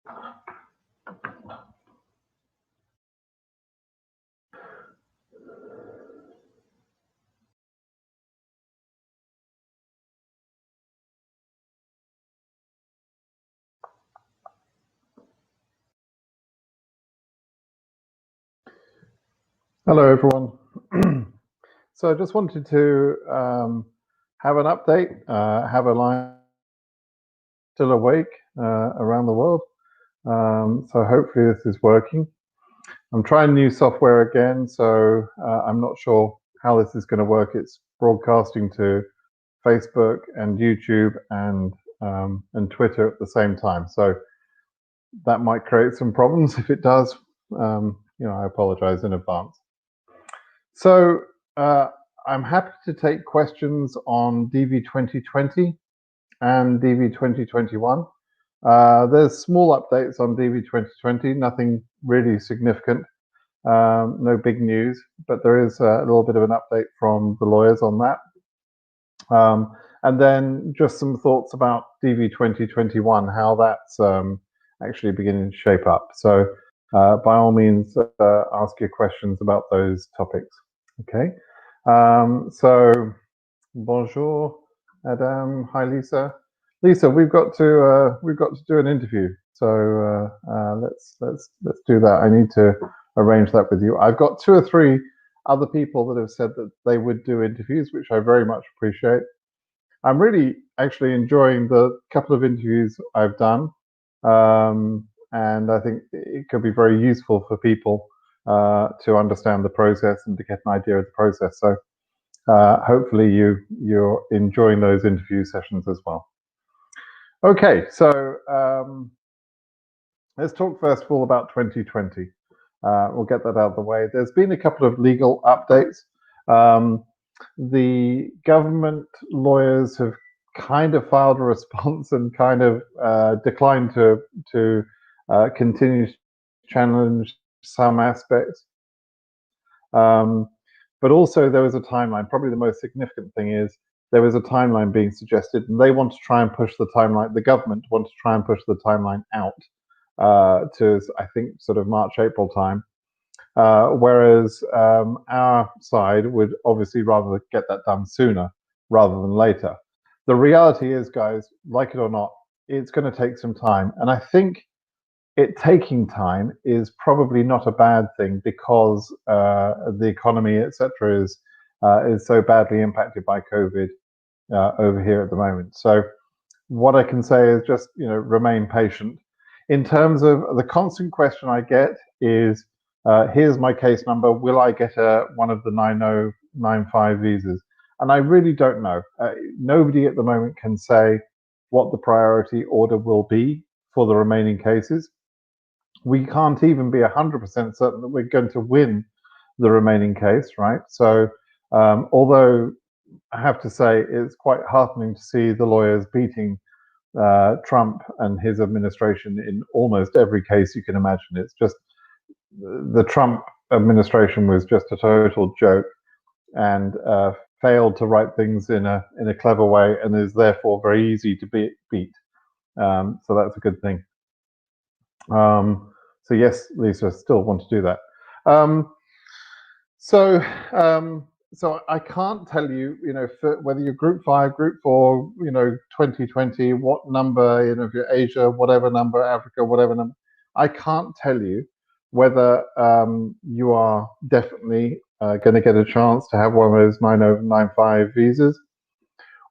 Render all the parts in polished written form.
Hello, everyone. So I just wanted to have an update, have a line still awake around the world. So hopefully this is working. I'm trying new software again, so I'm not sure how this is going to work. It's broadcasting to Facebook and YouTube and Twitter at the same time. So that might create some problems. If it does, I apologize in advance. So I'm happy to take questions on DV2020 and DV2021. There's small updates on DV2020, nothing really significant, no big news, but there is a little bit of an update from the lawyers on that. And then just some thoughts about DV2021, how that's actually beginning to shape up. So by all means, ask your questions about those topics. Okay. So bonjour, Adam. Hi, Lisa. Lisa, we've got to do an interview. So let's do that. I need to arrange that with you. I've got 2 or 3 other people that have said that they would do interviews, which I very much appreciate. I'm really actually enjoying the couple of interviews I've done. And I think it could be very useful for people to understand the process and to get an idea of the process. So hopefully you're enjoying those interview sessions as well. Okay, so let's talk first of all about 2020. We'll get that out of the way. There's been a couple of legal updates. The government lawyers have kind of filed a response and kind of declined to continue to challenge some aspects. But also there was a timeline. Probably the most significant thing is there was a timeline being suggested, and they want to try and push the timeline. The government want to try and push the timeline out to, I think, sort of March, April time. Whereas our side would obviously rather get that done sooner rather than later. The reality is, guys, like it or not, it's going to take some time. And I think it taking time is probably not a bad thing because the economy, etc., is so badly impacted by COVID over here at the moment. So what I can say is just remain patient. In terms of the constant question I get is, here's my case number. Will I get one of the 9095 visas? And I really don't know. Nobody at the moment can say what the priority order will be for the remaining cases. We can't even be 100% certain that we're going to win the remaining case, right? So although I have to say it's quite heartening to see the lawyers beating Trump and his administration in almost every case you can imagine. It's just the Trump administration was just a total joke and failed to write things in a clever way, and is therefore very easy to beat. So that's a good thing. So yes, Lisa, still want to do that. So I can't tell you, whether you're Group 5, Group 4, 2020, what number, if you're Asia, whatever number, Africa, whatever number. I can't tell you whether you are definitely going to get a chance to have one of those 9095 visas,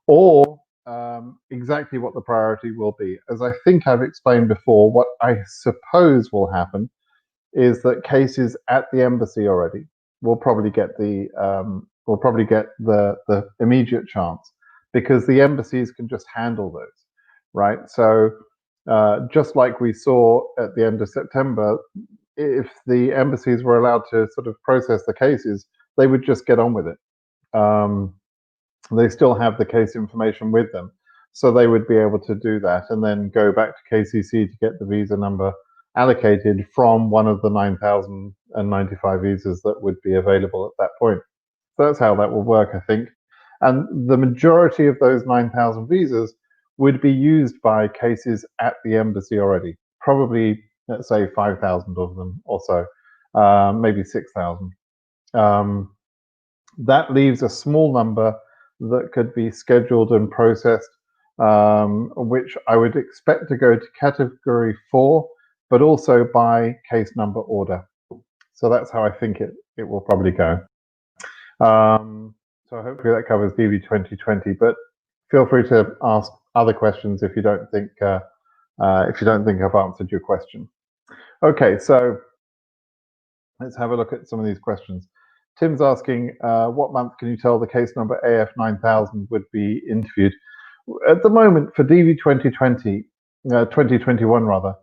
or exactly what the priority will be. As I think I've explained before, what I suppose will happen is that cases at the embassy already will probably get the immediate chance, because the embassies can just handle those, right? So just like we saw at the end of September, if the embassies were allowed to sort of process the cases, they would just get on with it. They still have the case information with them, so they would be able to do that and then go back to KCC to get the visa number allocated from one of the 9095 visas that would be available at that point. So that's how that will work, I think. And the majority of those 9,000 visas would be used by cases at the embassy already. probably, let's say, 5,000 of them or so, maybe 6,000. That leaves a small number that could be scheduled and processed, which I would expect to go to category 4, but also by case number order. So that's how I think it will probably go. So hopefully that covers DV2020, but feel free to ask other questions if you don't think I've answered your question. Okay, so let's have a look at some of these questions. Tim's asking, what month can you tell the case number AF9000 would be interviewed? At the moment, for DV2020, 2021 rather,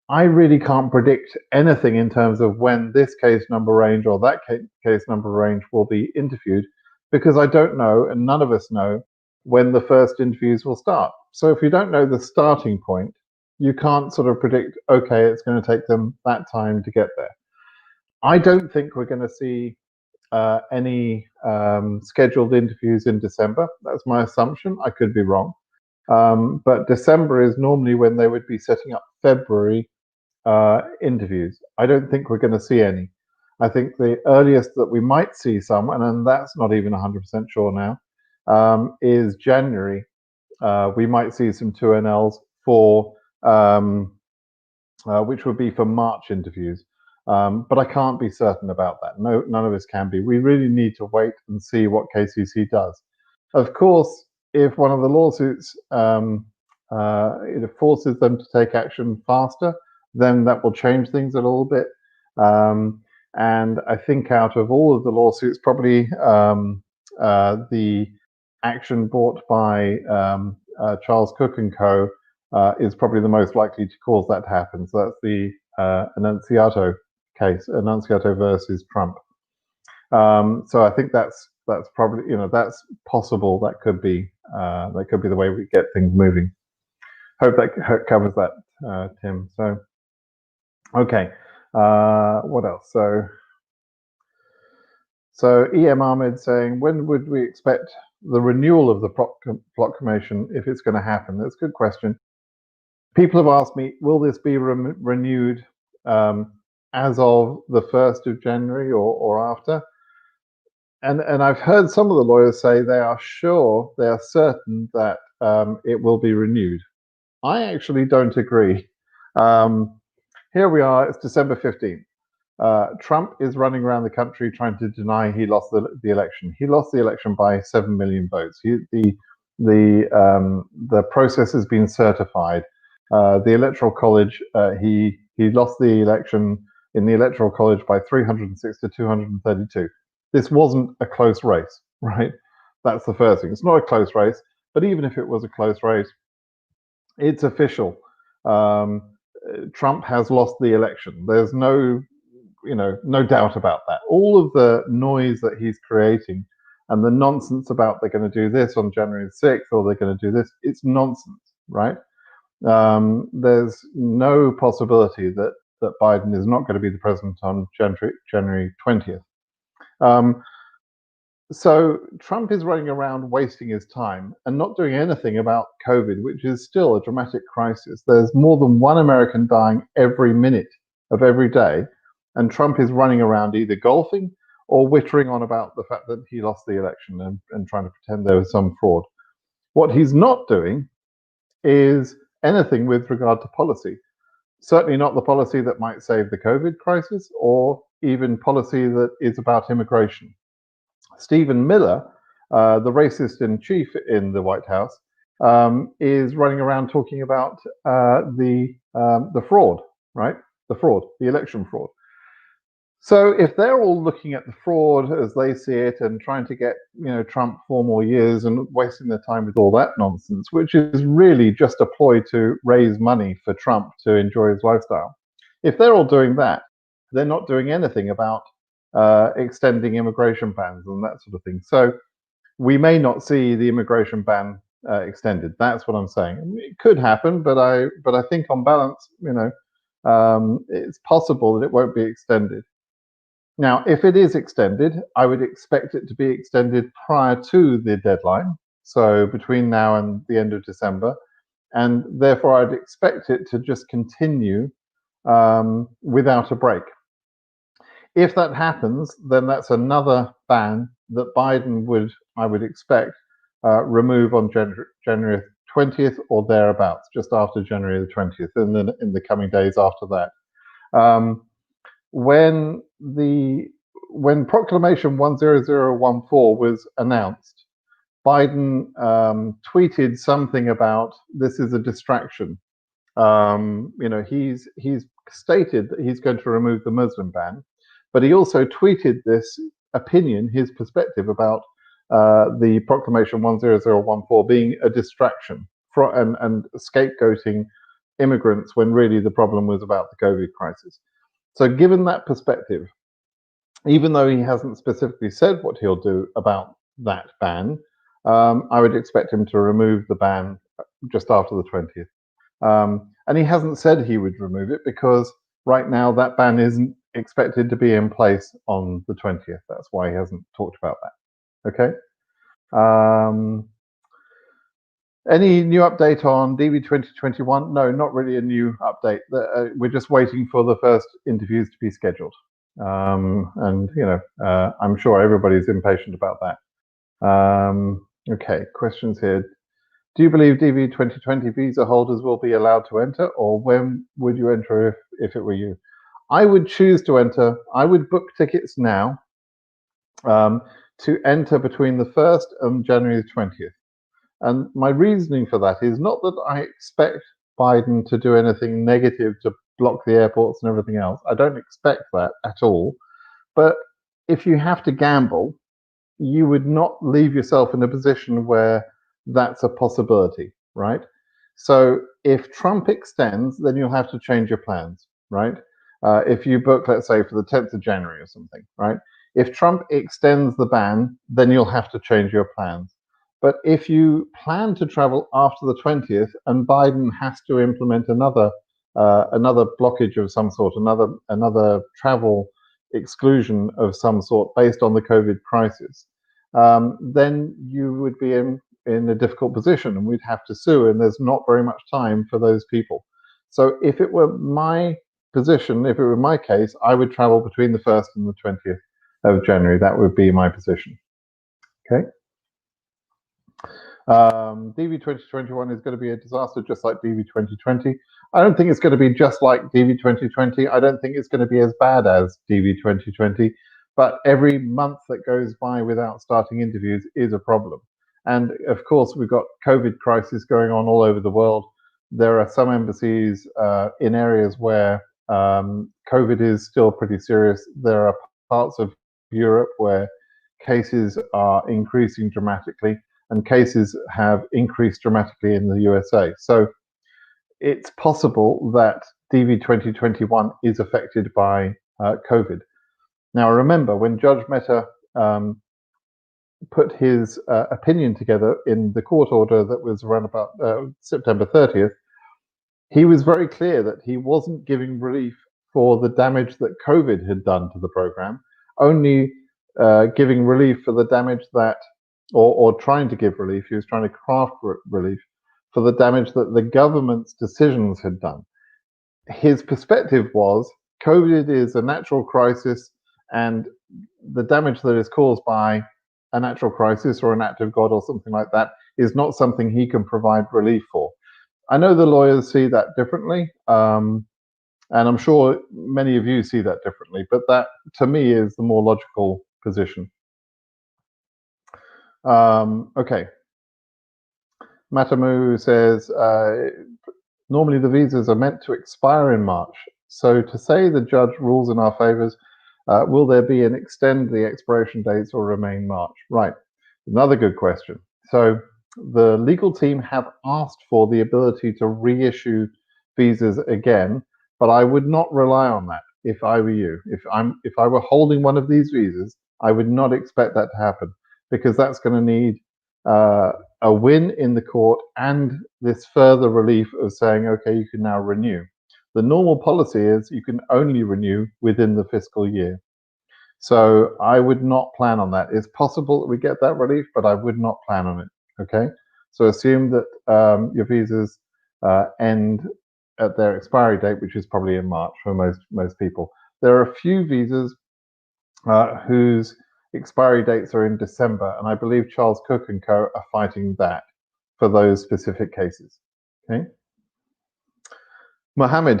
I really can't predict anything in terms of when this case number range or that case number range will be interviewed, because I don't know, and none of us know, when the first interviews will start. So if you don't know the starting point, you can't sort of predict, okay, it's going to take them that time to get there. I don't think we're going to see any scheduled interviews in December. That's my assumption. I could be wrong. But December is normally when they would be setting up February interviews. I don't think we're going to see any. I think the earliest that we might see some, and that's not even 100% sure now, is January. We might see some 2NLs for, which would be for March interviews. But I can't be certain about that. No, none of us can be. We really need to wait and see what KCC does. Of course, if one of the lawsuits it forces them to take action faster, then that will change things a little bit. And I think out of all of the lawsuits, probably the action brought by Charles Cook and Co. Is probably the most likely to cause that to happen. So that's the Annunziato case, Annunziato versus Trump. So I think that's probably, that's possible. That could be the way we get things moving. Hope that covers that, Tim. So, okay, what else? So EM Ahmed saying, when would we expect the renewal of the proclamation, if it's going to happen? That's a good question. People have asked me, will this be renewed as of the 1st of January or after? And I've heard some of the lawyers say they are certain that it will be renewed. I actually don't agree. Here we are, it's December 15th. Trump is running around the country trying to deny he lost the election. He lost the election by 7 million votes. The process has been certified. The Electoral College, he lost the election in the Electoral College by 306 to 232. This wasn't a close race, right? That's the first thing. It's not a close race, but even if it was a close race, it's official. Trump has lost the election. There's no doubt about that. All of the noise that he's creating and the nonsense about they're going to do this on January 6th or they're going to do this, it's nonsense, right? There's no possibility that Biden is not going to be the president on January 20th. So Trump is running around wasting his time and not doing anything about COVID, which is still a dramatic crisis. There's more than one American dying every minute of every day, and Trump is running around either golfing or whittering on about the fact that he lost the election and trying to pretend there was some fraud. What he's not doing is anything with regard to policy. Certainly not the policy that might save the COVID crisis or even policy that is about immigration. Stephen Miller, the racist in chief in the White House, is running around talking about the fraud, right? The election fraud. So if they're all looking at the fraud as they see it and trying to get Trump 4 more years and wasting their time with all that nonsense, which is really just a ploy to raise money for Trump to enjoy his lifestyle, if they're all doing that, they're not doing anything about extending immigration bans and that sort of thing. So we may not see the immigration ban extended. That's what I'm saying. It could happen, but I think on balance, it's possible that it won't be extended. Now, if it is extended, I would expect it to be extended prior to the deadline, so between now and the end of December, and therefore I'd expect it to just continue without a break. If that happens, then that's another ban that Biden would, I would expect, remove on January 20th or thereabouts, just after January the 20th, and then in the coming days after that. When Proclamation 10014 was announced, Biden tweeted something about this is a distraction. He's stated that he's going to remove the Muslim ban, but he also tweeted this opinion, his perspective about the Proclamation 10014 being a distraction and scapegoating immigrants when really the problem was about the COVID crisis. So given that perspective, even though he hasn't specifically said what he'll do about that ban, I would expect him to remove the ban just after the 20th. And he hasn't said he would remove it because right now that ban isn't expected to be in place on the 20th. That's why he hasn't talked about that. Okay. Any new update on DV2021? No, not really a new update. We're just waiting for the first interviews to be scheduled. And, I'm sure everybody's impatient about that. Okay, questions here. Do you believe DV2020 visa holders will be allowed to enter, or when would you enter if it were you? I would choose to enter. I would book tickets now to enter between the 1st and January the 20th. And my reasoning for that is not that I expect Biden to do anything negative to block the airports and everything else. I don't expect that at all. But if you have to gamble, you would not leave yourself in a position where that's a possibility, right? So if Trump extends, then you'll have to change your plans, right? If you book, let's say, for the 10th of January or something, right? If Trump extends the ban, then you'll have to change your plans. But if you plan to travel after the 20th and Biden has to implement another blockage of some sort, another travel exclusion of some sort based on the COVID crisis, then you would be in a difficult position and we'd have to sue, and there's not very much time for those people. So if it were my position, if it were my case, I would travel between the 1st and the 20th of January. That would be my position. Okay. DV2021 is going to be a disaster just like DV2020. I don't think it's going to be just like DV2020. I don't think it's going to be as bad as DV2020, but every month that goes by without starting interviews is a problem. And of course, we've got COVID crisis going on all over the world. There are some embassies in areas where COVID is still pretty serious. There are parts of Europe where cases are increasing dramatically, and cases have increased dramatically in the USA. So it's possible that DV2021 is affected by COVID. Now, remember, when Judge Mehta put his opinion together in the court order that was around about September 30th, he was very clear that he wasn't giving relief for the damage that COVID had done to the program, only giving relief for the damage that, or trying to give relief, he was trying to craft relief for the damage that the government's decisions had done. His perspective was COVID is a natural crisis, and the damage that is caused by a natural crisis or an act of God or something like that is not something he can provide relief for. I know the lawyers see that differently, and I'm sure many of you see that differently, but that, to me, is the more logical position. Okay. Matamu says, normally the visas are meant to expire in March. So to say the judge rules in our favors, will there be an extend the expiration dates or remain March? Right. Another good question. So the legal team have asked for the ability to reissue visas again, but I would not rely on that if I were you. If I were holding one of these visas, I would not expect that to happen, because that's going to need a win in the court and this further relief of saying, okay, you can now renew. The normal policy is you can only renew within the fiscal year. So I would not plan on that. It's possible that we get that relief, but I would not plan on it. Okay, so assume that your visas end at their expiry date, which is probably in March for most people. There are a few visas whose expiry dates are in December, and I believe Charles Cook and Co. are fighting that for those specific cases. Okay. Mohammed,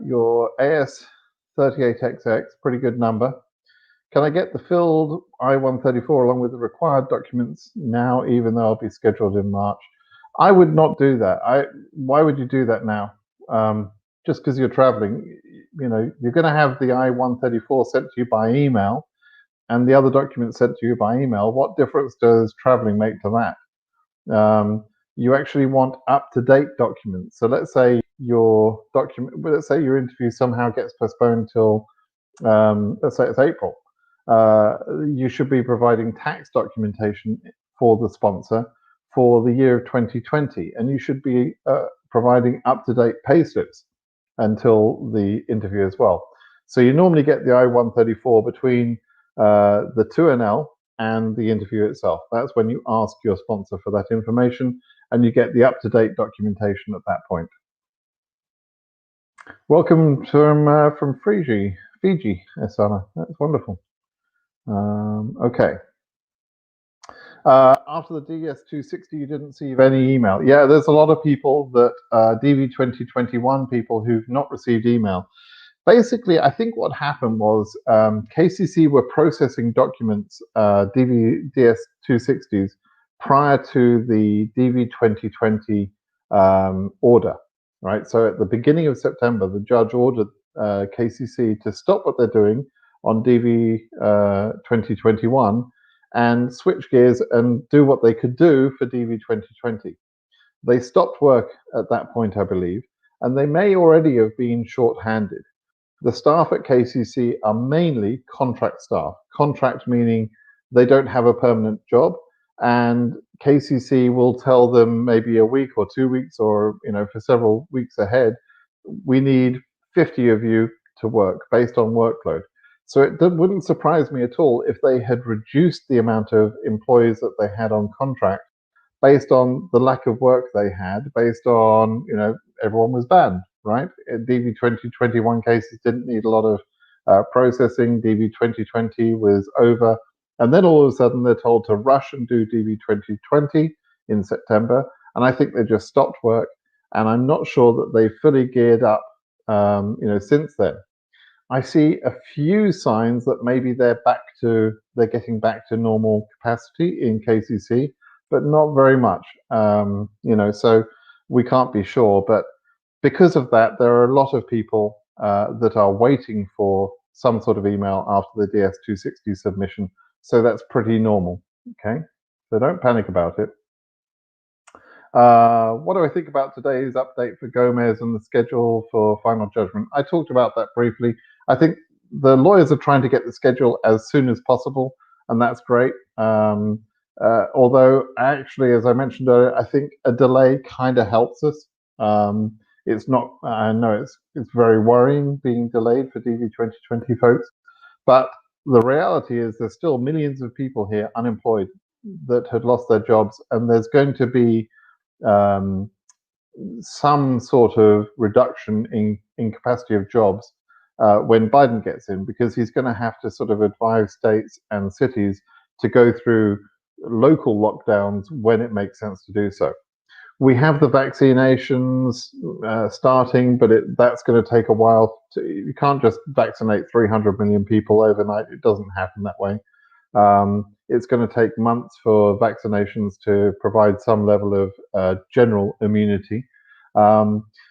your AS38XX, pretty good number. Can I get the filled I-134 along with the required documents now, even though I'll be scheduled in March? I would not do that. Why would you do that now? Just because you're traveling, you're going to have the I-134 sent to you by email and the other documents sent to you by email. What difference does traveling make to that? You actually want up-to-date documents. So let's say your interview somehow gets postponed till, let's say it's April. You should be providing tax documentation for the sponsor for the year of 2020, and you should be providing up-to-date pay slips until the interview as well. So you normally get the I-134 between the 2NL and the interview itself. That's when you ask your sponsor for that information, and you get the up-to-date documentation at that point. Welcome from Fiji, Esana. That's wonderful. Okay. After the DS260, you didn't receive any email. Yeah, there's a lot of people that DV2021 people who've not received email. Basically, I think what happened was KCC were processing documents, DS260s, prior to the DV2020 order, right? So at the beginning of September, the judge ordered KCC to stop what they're doing on DV2021 and switch gears and do what they could do for DV2020. They stopped work at that point, I believe, and they may already have been short-handed. The staff at KCC are mainly contract staff. Contract meaning they don't have a permanent job, and KCC will tell them maybe a week or 2 weeks or for several weeks ahead, we need 50 of you to work based on workload. So it wouldn't surprise me at all if they had reduced the amount of employees that they had on contract based on the lack of work they had, based on, everyone was banned, right? DV2021 cases didn't need a lot of processing. DV2020 was over. And then all of a sudden they're told to rush and do DV2020 in September. And I think they just stopped work. And I'm not sure that they fully geared up, since then. I see a few signs that maybe they're getting back to normal capacity in KCC, but not very much. So we can't be sure. But because of that, there are a lot of people that are waiting for some sort of email after the DS260 submission. So that's pretty normal. Okay, so don't panic about it. What do I think about today's update for Gomez and the schedule for final judgment? I talked about that briefly. I think the lawyers are trying to get the schedule as soon as possible, and that's great. Although, actually, as I mentioned earlier, I think a delay kind of helps us. It's not. I know it's very worrying being delayed for DV2020 folks, but the reality is there's still millions of people here unemployed that had lost their jobs, and there's going to be some sort of reduction in capacity of jobs when Biden gets in, because he's going to have to sort of advise states and cities to go through local lockdowns when it makes sense to do so. We have the vaccinations starting, but that's going to take a while. You can't just vaccinate 300 million people overnight. It doesn't happen that way. It's going to take months for vaccinations to provide some level of general immunity.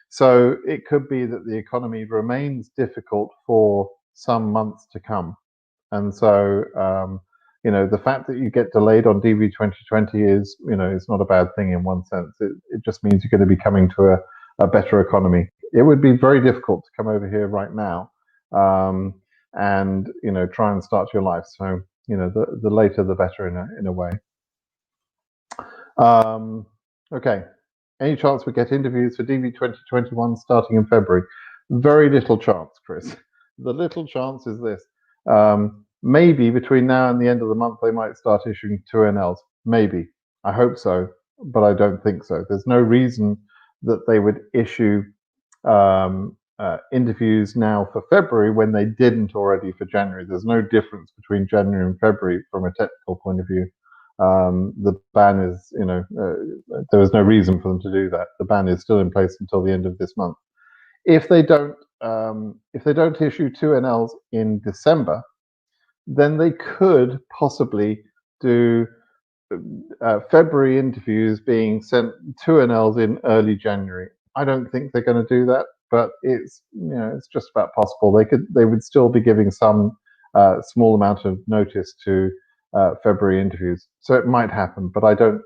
So it could be that the economy remains difficult for some months to come. And so, the fact that you get delayed on DV2020 is, it's not a bad thing in one sense. It just means you're going to be coming to a better economy. It would be very difficult to come over here right now and, try and start your life. So, the later the better in a way. Okay. Any chance we get interviews for DV2021 starting in February? Very little chance, Chris. The little chance is this. Maybe between now and the end of the month, they might start issuing 2NLs. Maybe. I hope so, but I don't think so. There's no reason that they would issue interviews now for February when they didn't already for January. There's no difference between January and February from a technical point of view. The ban is, there was no reason for them to do that. The ban is still in place until the end of this month. If they don't issue 2NLs in December, then they could possibly do February interviews being sent 2NLs in early January. I don't think they're going to do that, but it's it's just about possible. They would still be giving some small amount of notice to February interviews, so it might happen, but I don't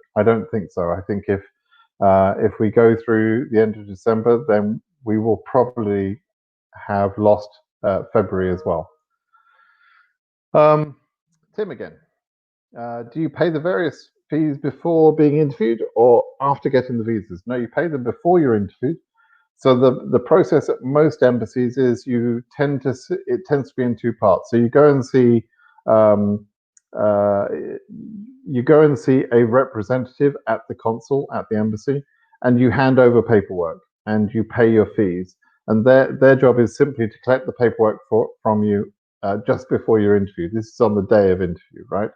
think so. I think if we go through the end of December, then we will probably have lost February as well. Tim again. Do you pay the various fees before being interviewed or after getting the visas? No, you pay them before you're interviewed. So the process at most embassies is it tends to be in two parts. So you go and see a representative at the consul at the embassy, and you hand over paperwork and you pay your fees. And their job is simply to collect the paperwork from you just before your interview. This is on the day of interview, right?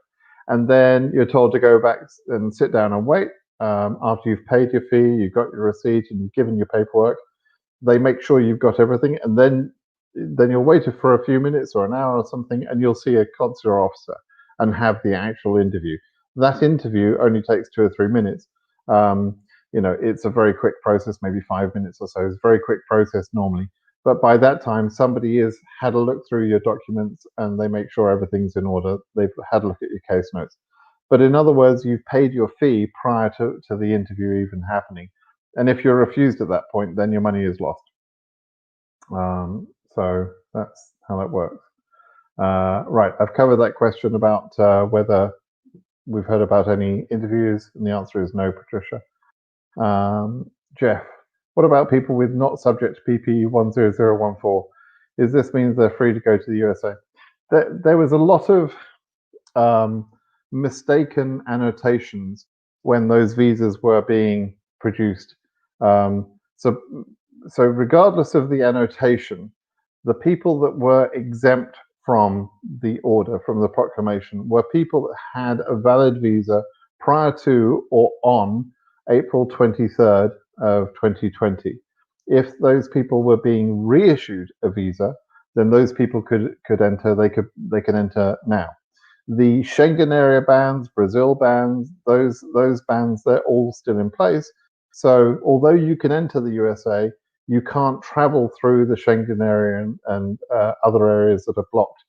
And then you're told to go back and sit down and wait. After you've paid your fee, you've got your receipt, and you've given your paperwork, they make sure you've got everything, and then you'll wait for a few minutes or an hour or something, and you'll see a consular officer and have the actual interview. That interview only takes 2 or 3 minutes. It's a very quick process, maybe 5 minutes or so. It's a very quick process normally. But by that time, somebody has had a look through your documents and they make sure everything's in order. They've had a look at your case notes. But in other words, you've paid your fee prior to the interview even happening. And if you're refused at that point, then your money is lost. So that's how that works. Right, I've covered that question about whether we've heard about any interviews, and the answer is no, Patricia. Jeff, what about people with not subject to PPE 10014? Is this means they're free to go to the USA? There was a lot of mistaken annotations when those visas were being produced. So regardless of the annotation, the people that were exempt from the order, from the proclamation, were people that had a valid visa prior to or on April 23rd of 2020. If those people were being reissued a visa, then those people could enter. They can enter now. The Schengen area bans, Brazil bans, those bans, they're all still in place. So although you can enter the USA, you can't travel through the Schengen area and other areas that are blocked.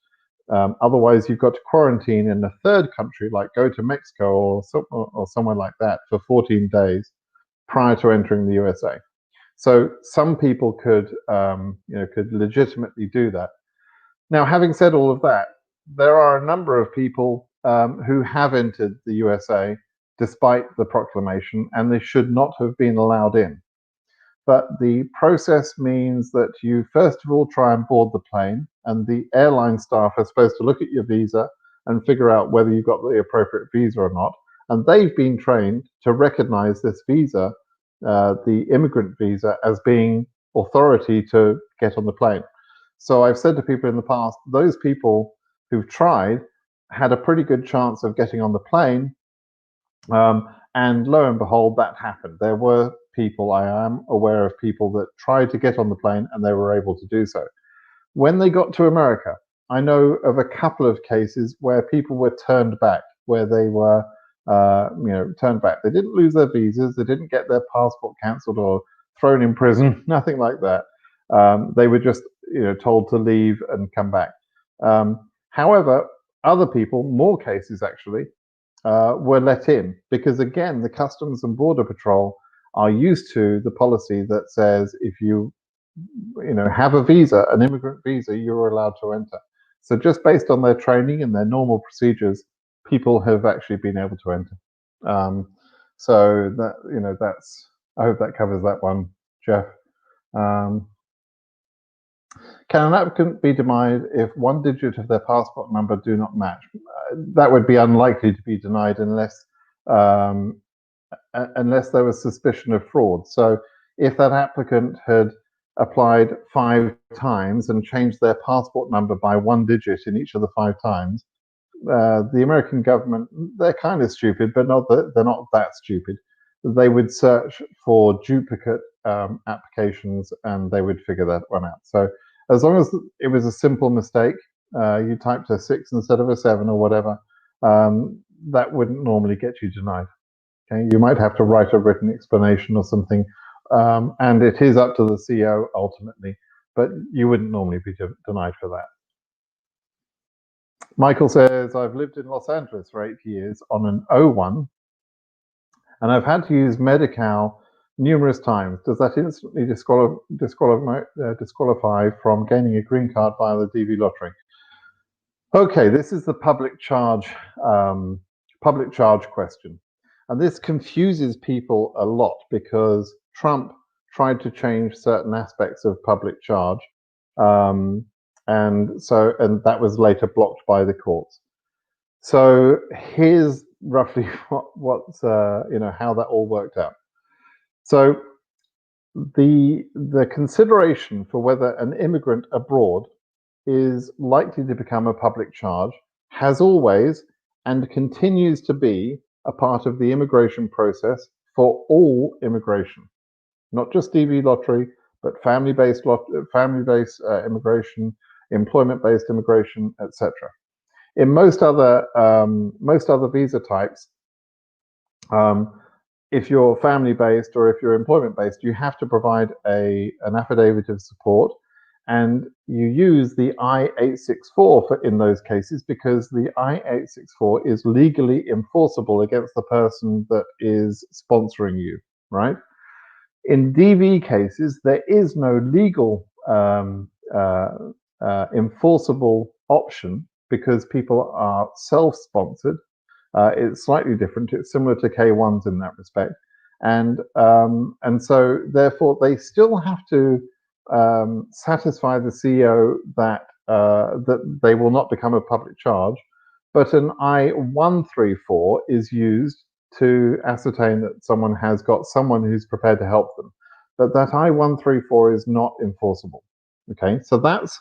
Otherwise, you've got to quarantine in a third country, like go to Mexico or somewhere like that for 14 days prior to entering the USA. So some people could legitimately do that. Now, having said all of that, there are a number of people who have entered the USA despite the proclamation, and they should not have been allowed in. But the process means that you first of all try and board the plane, and the airline staff are supposed to look at your visa and figure out whether you've got the appropriate visa or not. And they've been trained to recognize this visa, the immigrant visa, as being authority to get on the plane. So I've said to people in the past, those people who've tried had a pretty good chance of getting on the plane. And lo and behold, that happened. There were people, I am aware of people that tried to get on the plane and they were able to do so. When they got to America, I know of a couple of cases where people were turned back, where they were turned back. They didn't lose their visas, they didn't get their passport cancelled or thrown in prison, nothing like that. They were just told to leave and come back. However, other people, more cases actually, were let in because, again, the Customs and Border Patrol are used to the policy that says if you have a visa, an immigrant visa, you're allowed to enter. So just based on their training and their normal procedures, people have actually been able to enter. So that that's, I hope that covers that one, Jeff. Can an applicant be denied if one digit of their passport number do not match? That would be unlikely to be denied unless there was suspicion of fraud. So if that applicant had applied 5 times and changed their passport number by 1 digit in each of the 5 times, the American government, they're kind of stupid, but they're not that stupid. They would search for duplicate applications and they would figure that one out. So as long as it was a simple mistake, you typed a 6 instead of a 7 or whatever, that wouldn't normally get you denied. Okay, you might have to write a written explanation or something, and it is up to the CEO ultimately, but you wouldn't normally be denied for that. Michael says, I've lived in Los Angeles for 8 years on an O1, and I've had to use Medi-Cal numerous times. Does that instantly disqualify from gaining a green card via the DV lottery? Okay, this is the public charge question. And this confuses people a lot because Trump tried to change certain aspects of public charge. And that was later blocked by the courts. So here's roughly what's how that all worked out. So the consideration for whether an immigrant abroad is likely to become a public charge has always and continues to be a part of the immigration process for all immigration, not just DV lottery, but family-based immigration, employment-based immigration, etc. In most other visa types, if you're family-based or if you're employment-based, you have to provide an affidavit of support, and you use the I-864 in those cases because the I-864 is legally enforceable against the person that is sponsoring you, right? In DV cases, there is no legal enforceable option because people are self-sponsored. It's slightly different. It's similar to K1s in that respect, and so therefore they still have to satisfy the CEO that that they will not become a public charge. But an I-134 is used to ascertain that someone has got someone who's prepared to help them. But that I-134 is not enforceable. Okay, so that's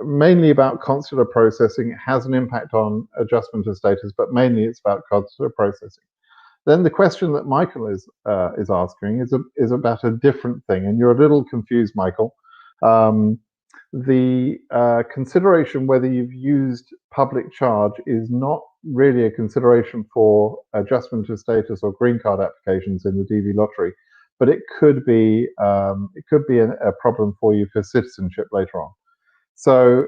mainly about consular processing. It has an impact on adjustment of status, but mainly it's about consular processing. Then the question that Michael is asking is about a different thing, and you're a little confused, Michael. The consideration whether you've used public charge is not really a consideration for adjustment of status or green card applications in the DV lottery, but it could be a problem for you for citizenship later on. So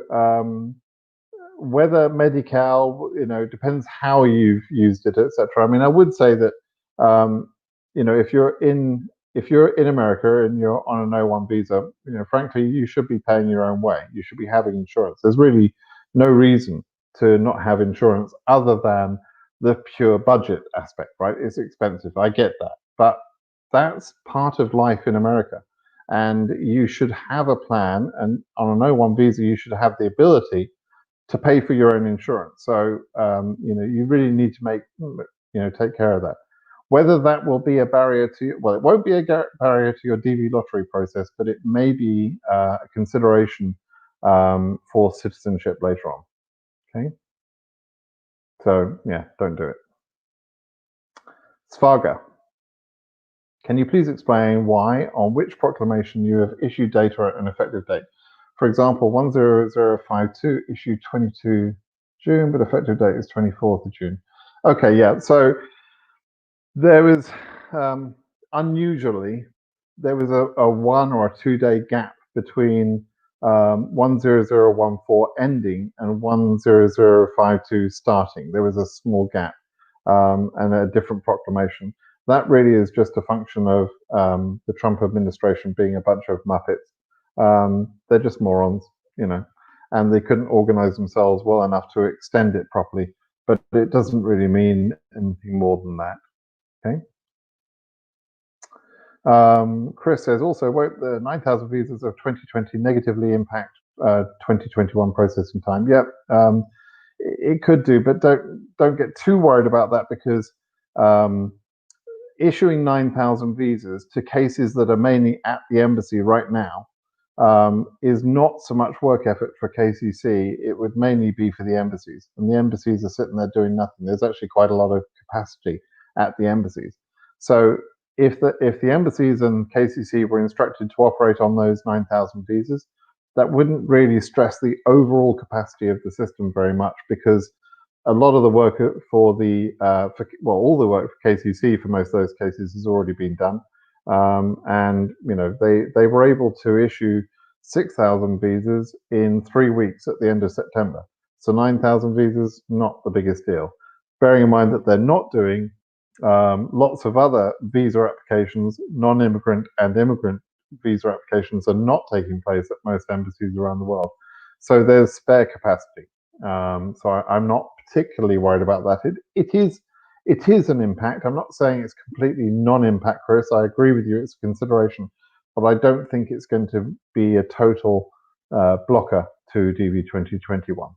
whether Medi-Cal, depends how you've used it, etc. I mean, I would say that if you're in America and you're on an O1 visa, frankly, you should be paying your own way. You should be having insurance. There's really no reason to not have insurance other than the pure budget aspect, right? It's expensive. I get that, but that's part of life in America. And you should have a plan, and on an O1 visa, you should have the ability to pay for your own insurance. So you really need to take care of that. Whether that will be a barrier to, well, it won't be a barrier to your DV lottery process, but it may be a consideration for citizenship later on. Okay, so yeah, don't do it. Svaga, can you please explain why on which proclamation you have issued data at an effective date? For example, 10052 issued 22 June, but effective date is 24th of June. Okay, yeah, so there was, unusually, there was a 1 or a 2 day gap between 10014 ending and 10052 starting. There was a small gap and a different proclamation. That really is just a function of the Trump administration being a bunch of muppets. They're just morons, and they couldn't organize themselves well enough to extend it properly. But it doesn't really mean anything more than that. Okay. Chris says also, won't the 9,000 visas of 2020 negatively impact 2021 processing time? Yep, it could do, but don't get too worried about that because issuing 9,000 visas to cases that are mainly at the embassy right now is not so much work effort for KCC. It would mainly be for the embassies, and the embassies are sitting there doing nothing. There's actually quite a lot of capacity at the embassies. So if the embassies and KCC were instructed to operate on those 9,000 visas, that wouldn't really stress the overall capacity of the system very much, because a lot of the work for the all the work for KCC for most of those cases has already been done, and they were able to issue 6,000 visas in 3 weeks at the end of September. So 9,000 visas, not the biggest deal. Bearing in mind that they're not doing lots of other visa applications, non-immigrant and immigrant visa applications are not taking place at most embassies around the world. So there's spare capacity. So I'm not particularly worried about that. It is an impact. I'm not saying it's completely non-impact, Chris. I agree with you. It's a consideration, but I don't think it's going to be a total blocker to DV 2021.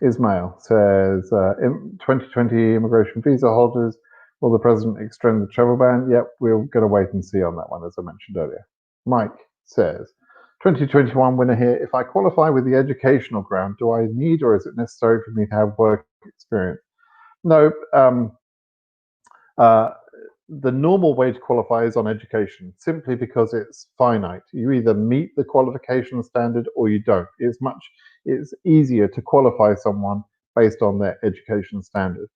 Ismail says, 2020 immigration visa holders, will the president extend the travel ban? Yep, we're going to wait and see on that one, as I mentioned earlier. Mike says, 2021 winner here. If I qualify with the educational ground, do I need or is it necessary for me to have work experience? No. The normal way to qualify is on education, simply because it's finite. You either meet the qualification standard or you don't. It's easier to qualify someone based on their education standard.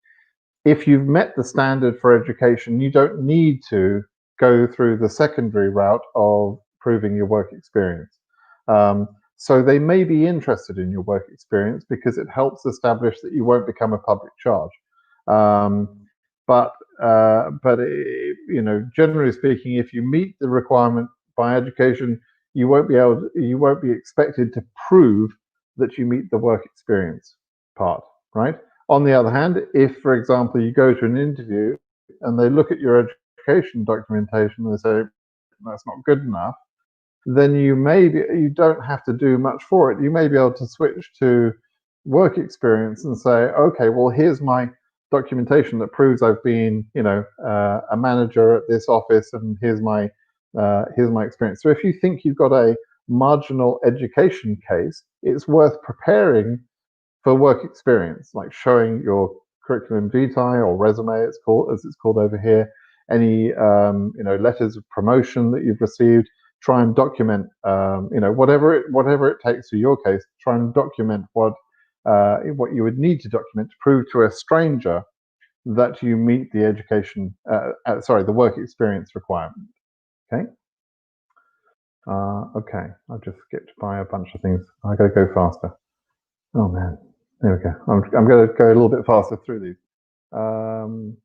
If you've met the standard for education, you don't need to go through the secondary route of proving your work experience. So they may be interested in your work experience because it helps establish that you won't become a public charge. But generally speaking, if you meet the requirement by education, you won't be expected to prove that you meet the work experience part, right? On the other hand, if, for example, you go to an interview and they look at your education documentation and they say that's not good enough, then you don't have to do much for it. You may be able to switch to work experience and say, okay, well, here's my documentation that proves I've been, a manager at this office, and here's my experience. So if you think you've got a marginal education case, it's worth preparing for work experience, like showing your curriculum vitae or resume, as it's called over here, any letters of promotion that you've received. Try and document, whatever it takes for your case. Try and document what you would need to document to prove to a stranger that you meet the the work experience requirement. Okay. Okay, I've just skipped by a bunch of things. I got to go faster. Oh man, there we go. I'm going to go a little bit faster through these. Can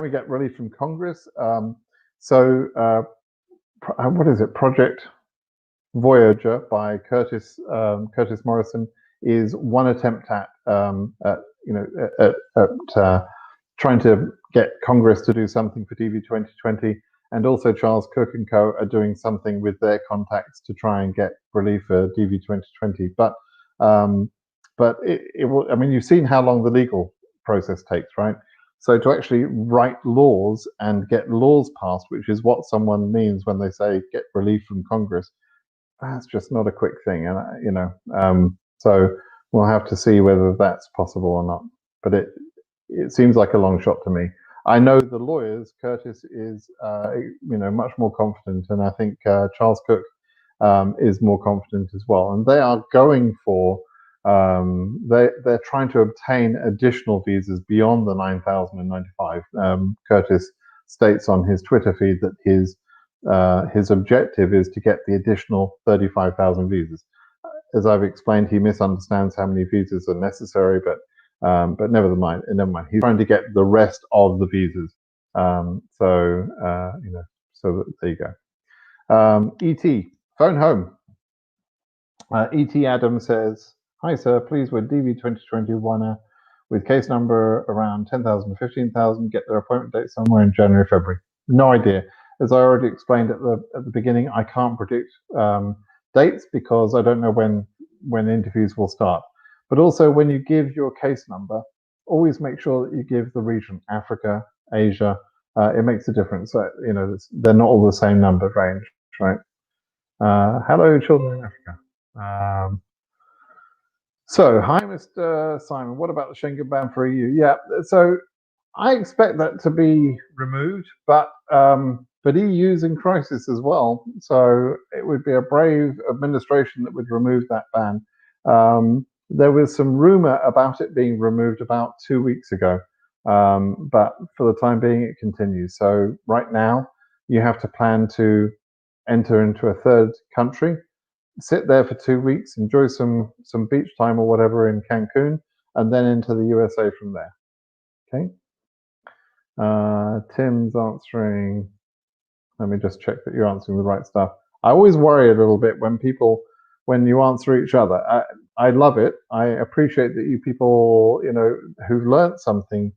we get relief from Congress? What is it? Project Voyager by Curtis Morrison is one attempt at trying to get Congress to do something for DV 2020, and also Charles Cook and Co. are doing something with their contacts to try and get relief for DV 2020. But it will. I mean, you've seen how long the legal process takes, right? So to actually write laws and get laws passed, which is what someone means when they say get relief from Congress, that's just not a quick thing, and so we'll have to see whether that's possible or not. But it seems like a long shot to me. I know the lawyers. Curtis is much more confident, and I think Charles Cook is more confident as well. And they are going for they're trying to obtain additional visas beyond the 9,095. Curtis states on his Twitter feed that his objective is to get the additional 35,000 visas. As I've explained, he misunderstands how many visas are necessary, but never mind. He's trying to get the rest of the visas. So there you go. ET, phone home. ET Adam says, hi sir, please would DV 2021 with case number around 10,000 15,000 get their appointment date somewhere in January, February. No idea. As I already explained at the beginning, I can't predict dates because I don't know when interviews will start. But also, when you give your case number, always make sure that you give the region, Africa, Asia. It makes a difference. You know, they're not all the same number range, right? Hello, children in Africa. So, hi, Mr. Simon. What about the Schengen ban for EU? Yeah, so I expect that to be removed, but EU's in crisis as well. So it would be a brave administration that would remove that ban. There was some rumor about it being removed about 2 weeks ago, but for the time being, it continues. So right now, you have to plan to enter into a third country, sit there for 2 weeks, enjoy some beach time or whatever in Cancun, and then into the USA from there. Okay. Tim's answering. Let me just check that you're answering the right stuff. I always worry a little bit when you answer each other. I love it. I appreciate that you people, you know, who've learned something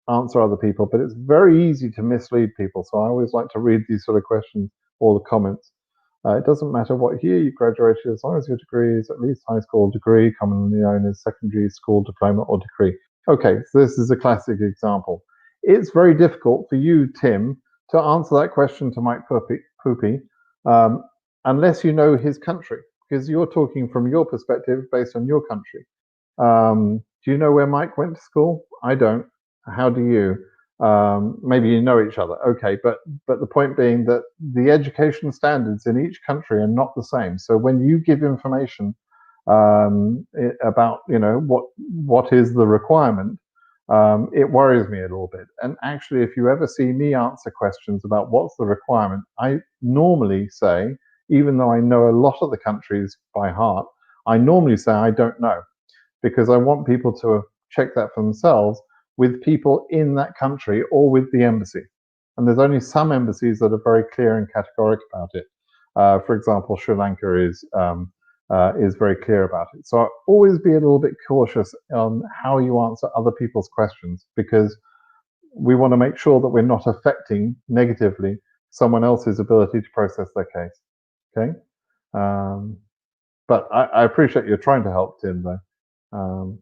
answer other people, but it's very easy to mislead people. So I always like to read these sort of questions or the comments. It doesn't matter what year you graduated, as long as your degree is at least high school degree, commonly known as secondary school diploma or degree. Okay, so this is a classic example. It's very difficult for you, Tim, to answer that question to Mike Poopy unless you know his country, because you're talking from your perspective based on your country. Do you know where Mike went to school? I don't. How do you? Maybe you know each other. Okay, but the point being that the education standards in each country are not the same. So when you give information about, you know, what is the requirement, it worries me a little bit. And actually, if you ever see me answer questions about what's the requirement, I normally say, even though I know a lot of the countries by heart, I normally say I don't know, because I want people to check that for themselves with people in that country or with the embassy. And there's only some embassies that are very clear and categoric about it. For example, Sri Lanka is very clear about it. So always be a little bit cautious on how you answer other people's questions, because we want to make sure that we're not affecting negatively someone else's ability to process their case. Okay. But I appreciate you're trying to help, Tim, though.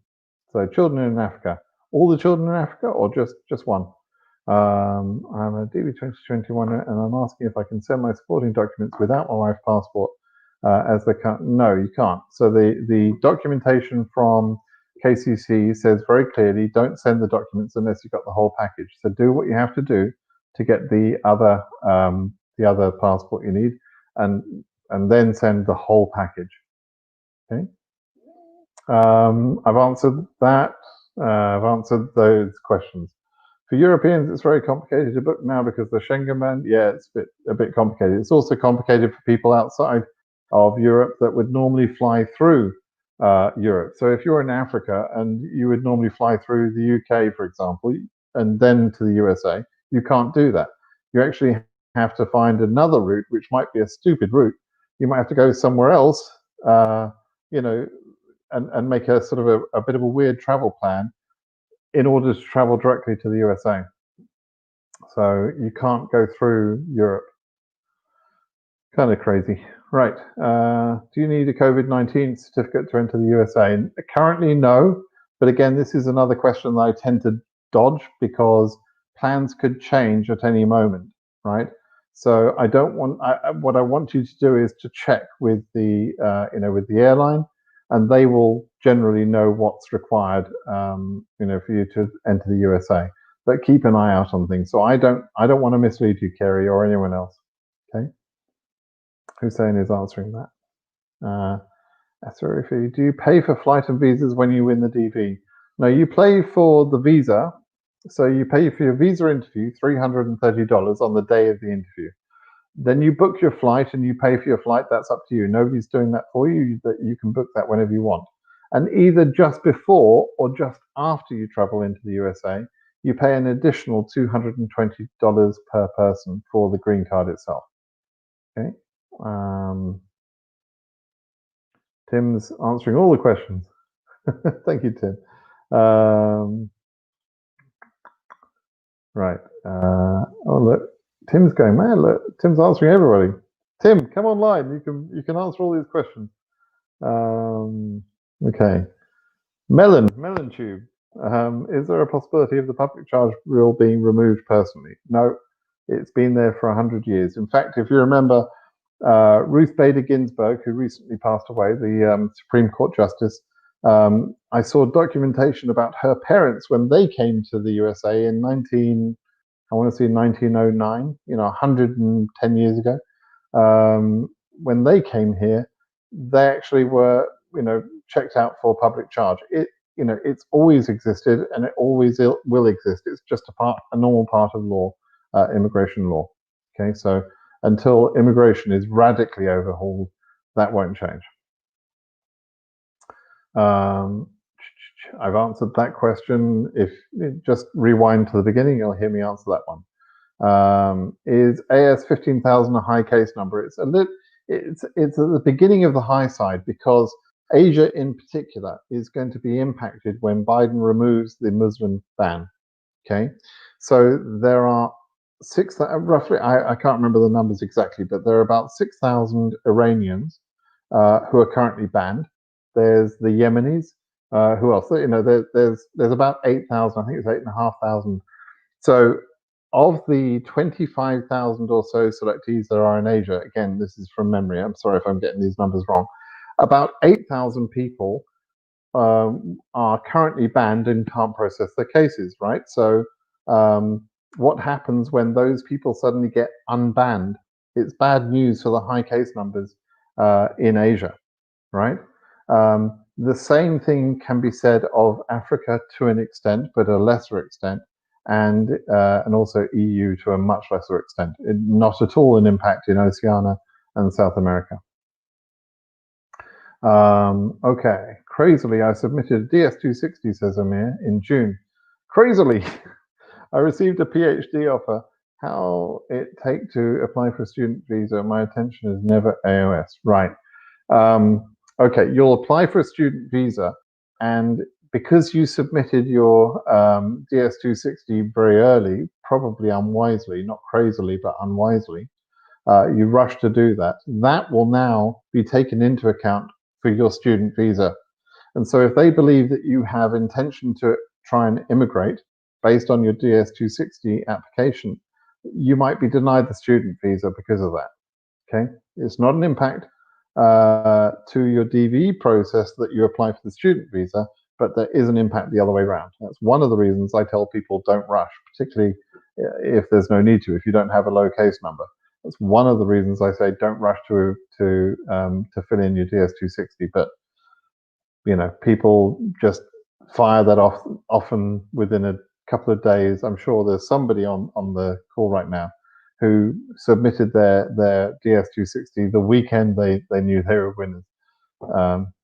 So children in Africa, all the children in Africa, or just one? I'm a DV2021 and I'm asking if I can send my supporting documents without my wife's passport, as they can't. No, you can't. So the documentation from KCC says very clearly, don't send the documents unless you've got the whole package. So do what you have to do to get the other passport you need, and then send the whole package. Okay. I've answered that. I've answered those questions. For Europeans, it's very complicated to book now because the Schengen ban. Yeah, it's a bit complicated. It's also complicated for people outside of Europe that would normally fly through Europe. So if you're in Africa and you would normally fly through the UK, for example, and then to the USA, you can't do that. You actually have to find another route, which might be a stupid route. You might have to go somewhere else, you know, and make a sort of a bit of a weird travel plan in order to travel directly to the USA. So you can't go through Europe. Kind of crazy. Right. Do you need a COVID-19 certificate to enter the USA? Currently, no. But again, this is another question that I tend to dodge because plans could change at any moment, right? So I don't want. What I want you to do is to check with the, with the airline, and they will generally know what's required, for you to enter the USA. But keep an eye out on things. So I don't want to mislead you, Kerry, or anyone else. Okay. Hussein is answering that. Sorry, do you pay for flight and visas when you win the DV? No, you pay for the visa. So you pay for your visa interview, $330 on the day of the interview. Then you book your flight and you pay for your flight. That's up to you. Nobody's doing that for you. That you can book that whenever you want. And either just before or just after you travel into the USA, you pay an additional $220 per person for the green card itself. Okay. Tim's answering all the questions. Thank you, Tim. Right. Oh, look. Tim's going mad. Look, Tim's answering everybody. Tim, come online. You can answer all these questions. Okay. Melon Tube. Is there a possibility of the public charge rule being removed personally? No, it's been there for 100 years. In fact, if you remember, Ruth Bader Ginsburg, who recently passed away, the Supreme Court Justice, I saw documentation about her parents when they came to the USA in 1909, 110 years ago. When they came here, they actually were, checked out for public charge. It's always existed and it always will exist. It's just a normal part of law, immigration law. Okay, so until immigration is radically overhauled, that won't change. I've answered that question. If you just rewind to the beginning, you'll hear me answer that one. Is AS 15,000 a high case number? It's at the beginning of the high side, because Asia in particular is going to be impacted when Biden removes the Muslim ban. Okay, so there are roughly, I can't remember the numbers exactly, but there are about 6,000 Iranians who are currently banned. There's the Yemenis. Who else? There's about 8,000. I think it's 8,500. So of the 25,000 or so selectees there are in Asia, again, this is from memory, I'm sorry if I'm getting these numbers wrong, about 8,000 people are currently banned and can't process their cases, right? So what happens when those people suddenly get unbanned? It's bad news for the high case numbers in Asia, right? The same thing can be said of Africa to an extent, but a lesser extent, and also EU to a much lesser extent. Not at all an impact in Oceania and South America. Okay, crazily, I submitted a DS260, says Amir, in June. Crazily, I received a PhD offer. How it take to apply for a student visa? My attention is never AOS. Right. Okay, you'll apply for a student visa, and because you submitted your DS260 very early, probably unwisely, not crazily, but unwisely, you rushed to do that. That will now be taken into account for your student visa. And so if they believe that you have intention to try and immigrate based on your DS260 application, you might be denied the student visa because of that. Okay, it's not an impact to your DV process that you apply for the student visa, but there is an impact the other way around. That's one of the reasons I tell people don't rush, particularly if there's no need to, if you don't have a low case number. That's one of the reasons I say don't rush to fill in your DS260. But people just fire that off often within a couple of days. I'm sure there's somebody on the call right now who submitted their DS260 the weekend they knew they were winners.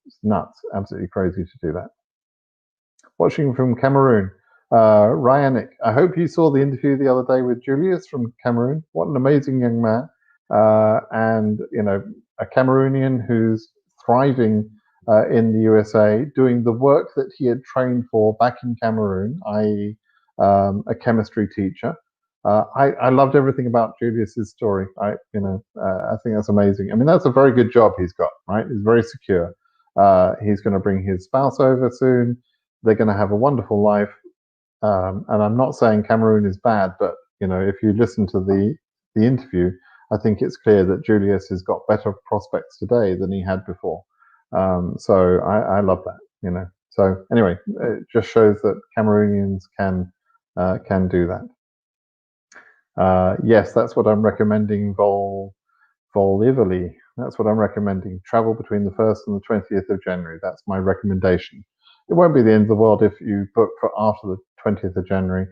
It's nuts, absolutely crazy to do that. Watching from Cameroon, Ryanik, I hope you saw the interview the other day with Julius from Cameroon. What an amazing young man, and a Cameroonian who's thriving in the USA, doing the work that he had trained for back in Cameroon, i.e. a chemistry teacher. I loved everything about Julius's story. I think that's amazing. I mean, that's a very good job he's got, right? He's very secure. He's going to bring his spouse over soon. They're going to have a wonderful life. And I'm not saying Cameroon is bad, but if you listen to the interview, I think it's clear that Julius has got better prospects today than he had before. So I love that. So anyway, it just shows that Cameroonians can do that. Yes, that's what I'm recommending, Volivoli. That's what I'm recommending. Travel between the 1st and the 20th of January. That's my recommendation. It won't be the end of the world if you book for after the 20th of January.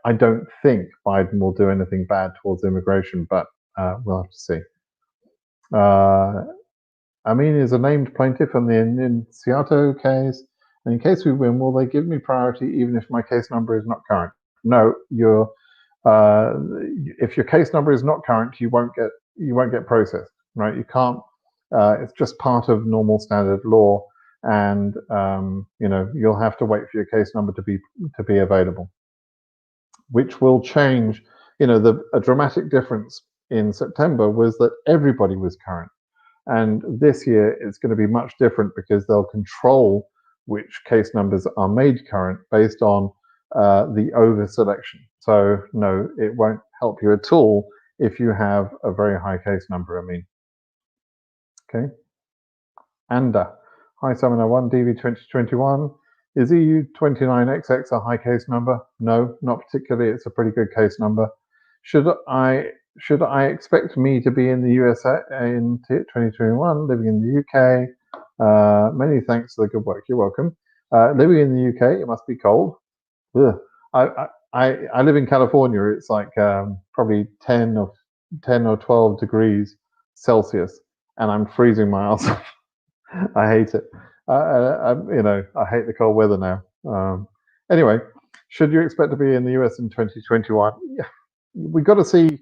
I don't think Biden will do anything bad towards immigration, but we'll have to see. Amin is a named plaintiff on the Enunciato case. And in case we win, will they give me priority even if my case number is not current? No, if your case number is not current, you won't get processed, right? You can't. It's just part of normal standard law, and you'll have to wait for your case number to be available, which will change. A dramatic difference in September was that everybody was current, and this year it's going to be much different because they'll control which case numbers are made current based on the over selection. So no, it won't help you at all if you have a very high case number, I mean. Okay. Anda. Hi, 701 DV2021. Is EU29XX a high case number? No, not particularly. It's a pretty good case number. Should I expect me to be in the USA in 2021, living in the UK? Many thanks for the good work. You're welcome. Living in the UK, it must be cold. Ugh. I live in California. It's like probably 10 or 12 degrees Celsius, and I'm freezing my ass off. I hate it. I hate the cold weather now. Anyway, should you expect to be in the US in 2021? Yeah, we've got to see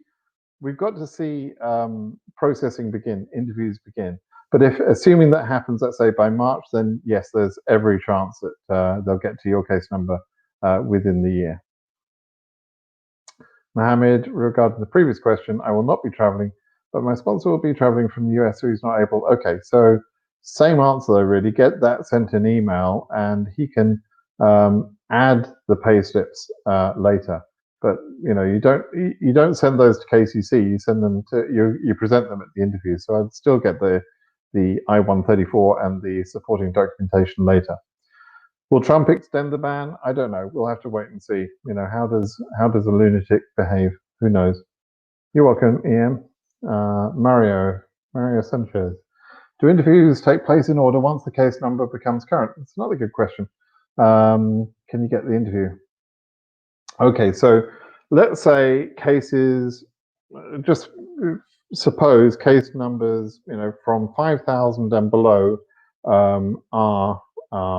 processing begin, interviews begin. But if assuming that happens, let's say by March, then yes, there's every chance that they'll get to your case number within the year. Mohammed, regarding the previous question, I will not be traveling, but my sponsor will be traveling from the US, so he's not able. Okay, so same answer though, really. Get that sent an email, and he can add the pay slips later. But you don't send those to KCC. You send them to you present them at the interview. So I'd still get the I-134 and the supporting documentation later. Will Trump extend the ban? I don't know. We'll have to wait and see. How does a lunatic behave? Who knows? You're welcome, Ian. Mario Sanchez. Do interviews take place in order once the case number becomes current? It's another good question. Can you get the interview? Okay, so let's say cases, just suppose case numbers, from 5,000 and below are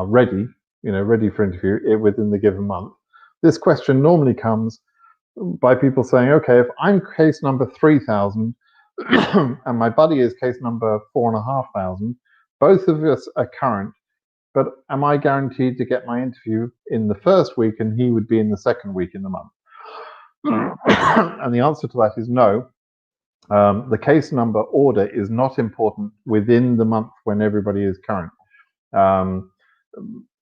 ready, ready for interview within the given month. This question normally comes by people saying, okay, if I'm case number 3,000 and my buddy is case number 4,500, both of us are current, but am I guaranteed to get my interview in the first week and he would be in the second week in the month? And the answer to that is no. The case number order is not important within the month when everybody is current.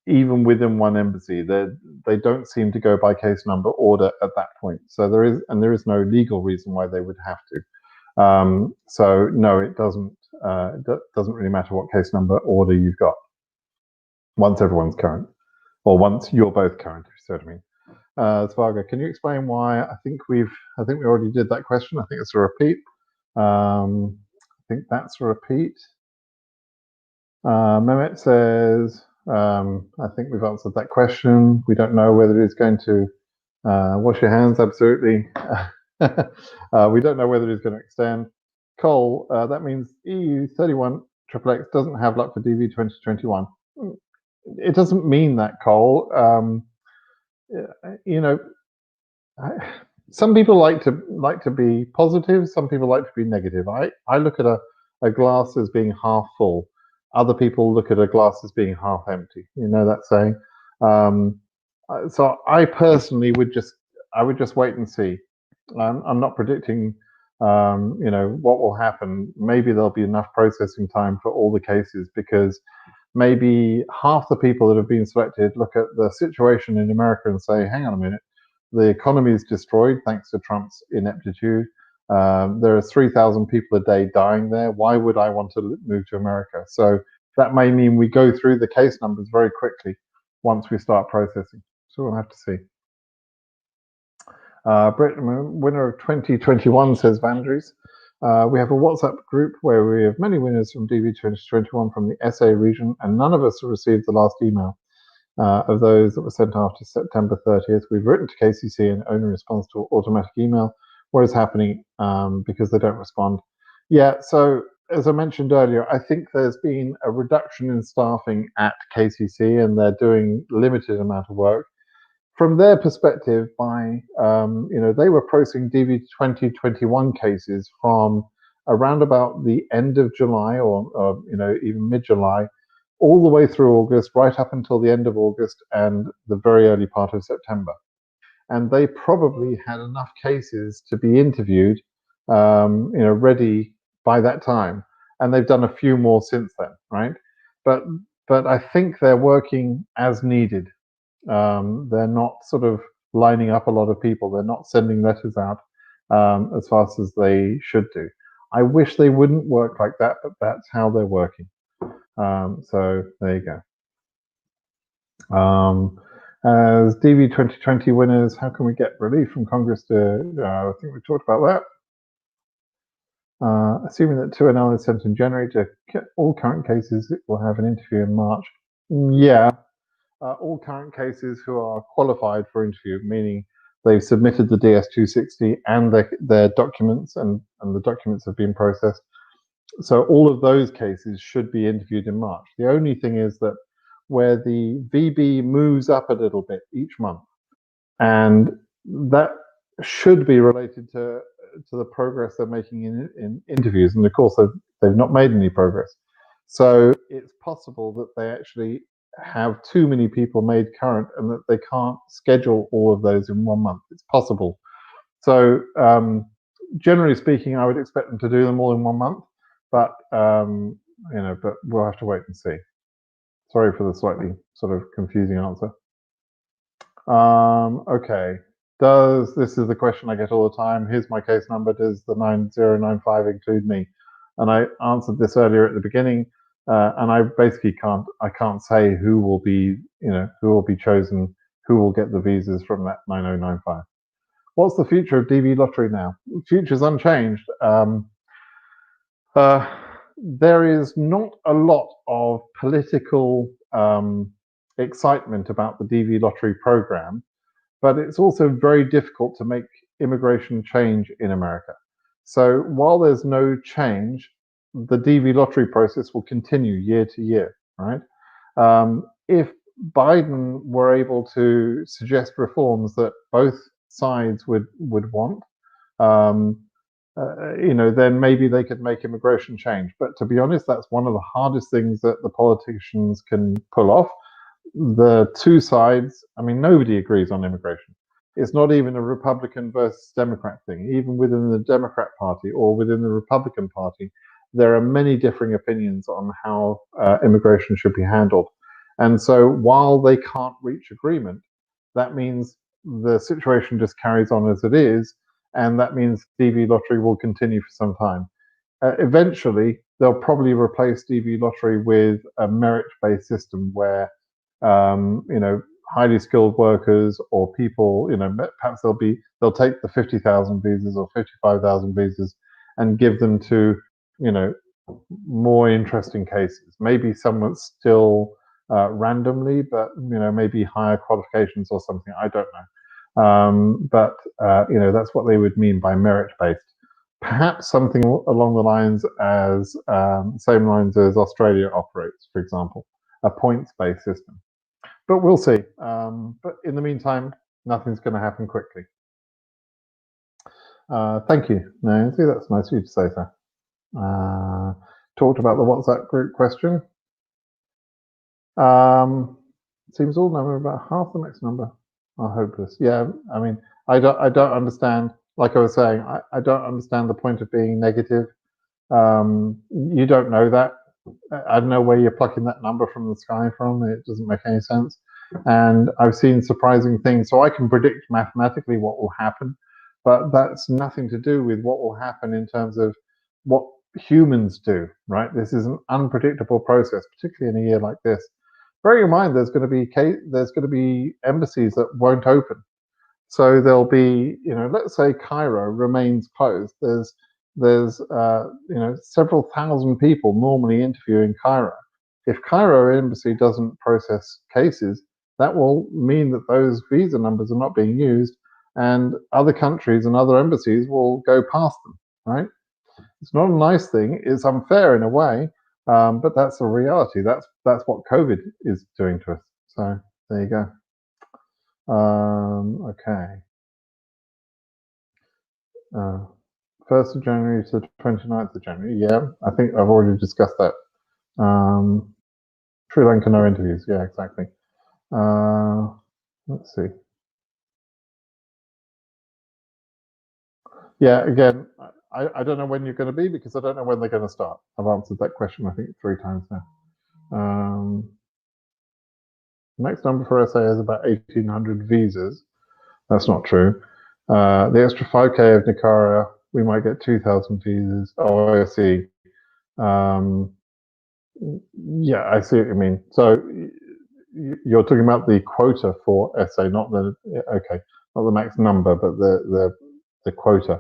Even within one embassy, they don't seem to go by case number order at that point. So there is no legal reason why they would have to. So no, it doesn't really matter what case number order you've got once everyone's current, or once you're both current, if you see what I mean. Svarga, can you explain why? I think we already did that question. I think it's a repeat. I think that's a repeat. Mehmet says, I think we've answered that question. We don't know whether it's going to wash your hands. Absolutely. We don't know whether it's going to extend. Cole, that means EU31 XXX doesn't have luck for DV2021. It doesn't mean that, Cole. Some people like to be positive. Some people like to be negative. I look at a glass as being half full. Other people look at a glass as being half empty. You know that saying. So I personally would just wait and see. I'm not predicting, what will happen. Maybe there'll be enough processing time for all the cases, because maybe half the people that have been selected look at the situation in America and say, hang on a minute, the economy is destroyed thanks to Trump's ineptitude. There are 3,000 people a day dying there. Why would I want to move to America? So that may mean we go through the case numbers very quickly once we start processing. So we'll have to see. Brit, winner of 2021, says Vandries. We have a WhatsApp group where we have many winners from DV2021 from the SA region, and none of us have received the last email of those that were sent after September 30th. We've written to KCC and only response to automatic email. What is happening because they don't respond? Yeah, so as I mentioned earlier, I think there's been a reduction in staffing at KCC, and they're doing limited amount of work. From their perspective, they were processing DV2021 cases from around about the end of July, or even mid-July, all the way through August, right up until the end of August and the very early part of September. And they probably had enough cases to be interviewed, ready by that time. And they've done a few more since then, right? But but I think they're working as needed. They're not sort of lining up a lot of people. They're not sending letters out as fast as they should do. I wish they wouldn't work like that, but that's how they're working. So there you go. As DV2020 winners, how can we get relief from Congress to, I think we talked about that. Assuming that 2NL is sent in January to all current cases, it will have an interview in March. Yeah, all current cases who are qualified for interview, meaning they've submitted the DS260 and their documents, and the documents have been processed. So all of those cases should be interviewed in March. The only thing is that where the VB moves up a little bit each month, and that should be related to the progress they're making in interviews, and of course they've not made any progress. So it's possible that they actually have too many people made current and that they can't schedule all of those in 1 month. It's possible. So generally speaking, I would expect them to do them all in 1 month, but but we'll have to wait and see. Sorry for the slightly sort of confusing answer. Okay. This is the question I get all the time. Here's my case number. Does the 9095 include me? And I answered this earlier at the beginning, and I basically can't say who will be chosen, who will get the visas from that 9095. What's the future of DV lottery now? The future's unchanged. There is not a lot of political excitement about the DV lottery program, but it's also very difficult to make immigration change in America. So while there's no change, the DV lottery process will continue year to year, right? If Biden were able to suggest reforms that both sides would want, then maybe they could make immigration change. But to be honest, that's one of the hardest things that the politicians can pull off. The two sides, I mean, nobody agrees on immigration. It's not even a Republican versus Democrat thing. Even within the Democrat Party or within the Republican Party, there are many differing opinions on how immigration should be handled. And so while they can't reach agreement, that means the situation just carries on as it is, and that means DV lottery will continue for some time. Eventually, they'll probably replace DV lottery with a merit-based system where highly skilled workers or people, perhaps they'll take the 50,000 visas or 55,000 visas and give them to, more interesting cases. Maybe someone still randomly, but maybe higher qualifications or something. I don't know. But that's what they would mean by merit-based. Perhaps something along the lines as same lines as Australia operates, for example, a points-based system. But we'll see. But in the meantime, nothing's going to happen quickly. Thank you, Nancy. That's nice of you to say so. Talked about the WhatsApp group question. Seems all number about half the next number are hopeless. Yeah, I mean, I don't understand. Like I was saying, I don't understand the point of being negative. You don't know that. I don't know where you're plucking that number from the sky from. It doesn't make any sense. And I've seen surprising things. So I can predict mathematically what will happen, but that's nothing to do with what will happen in terms of what humans do, right? This is an unpredictable process, particularly in a year like this. Bearing in mind, there's going to be embassies that won't open. So there'll be, let's say Cairo remains closed. There's several thousand people normally interviewing Cairo. If Cairo embassy doesn't process cases, that will mean that those visa numbers are not being used, and other countries and other embassies will go past them, right? It's not a nice thing. It's unfair in a way, but that's the reality. That's what COVID is doing to us. So there you go. Okay. 1st of January to 29th of January. Yeah, I think I've already discussed that. Sri Lanka, no interviews. Yeah, exactly. Let's see. Yeah, again, I don't know when you're going to be because I don't know when they're going to start. I've answered that question, I think, 3 times now. Next number for SA is about 1,800 visas. That's not true. The extra 5K of Nicara, we might get 2,000 visas. Oh, I see. Yeah, I see what you mean. So you're talking about the quota for SA, not the not the max number, but the quota.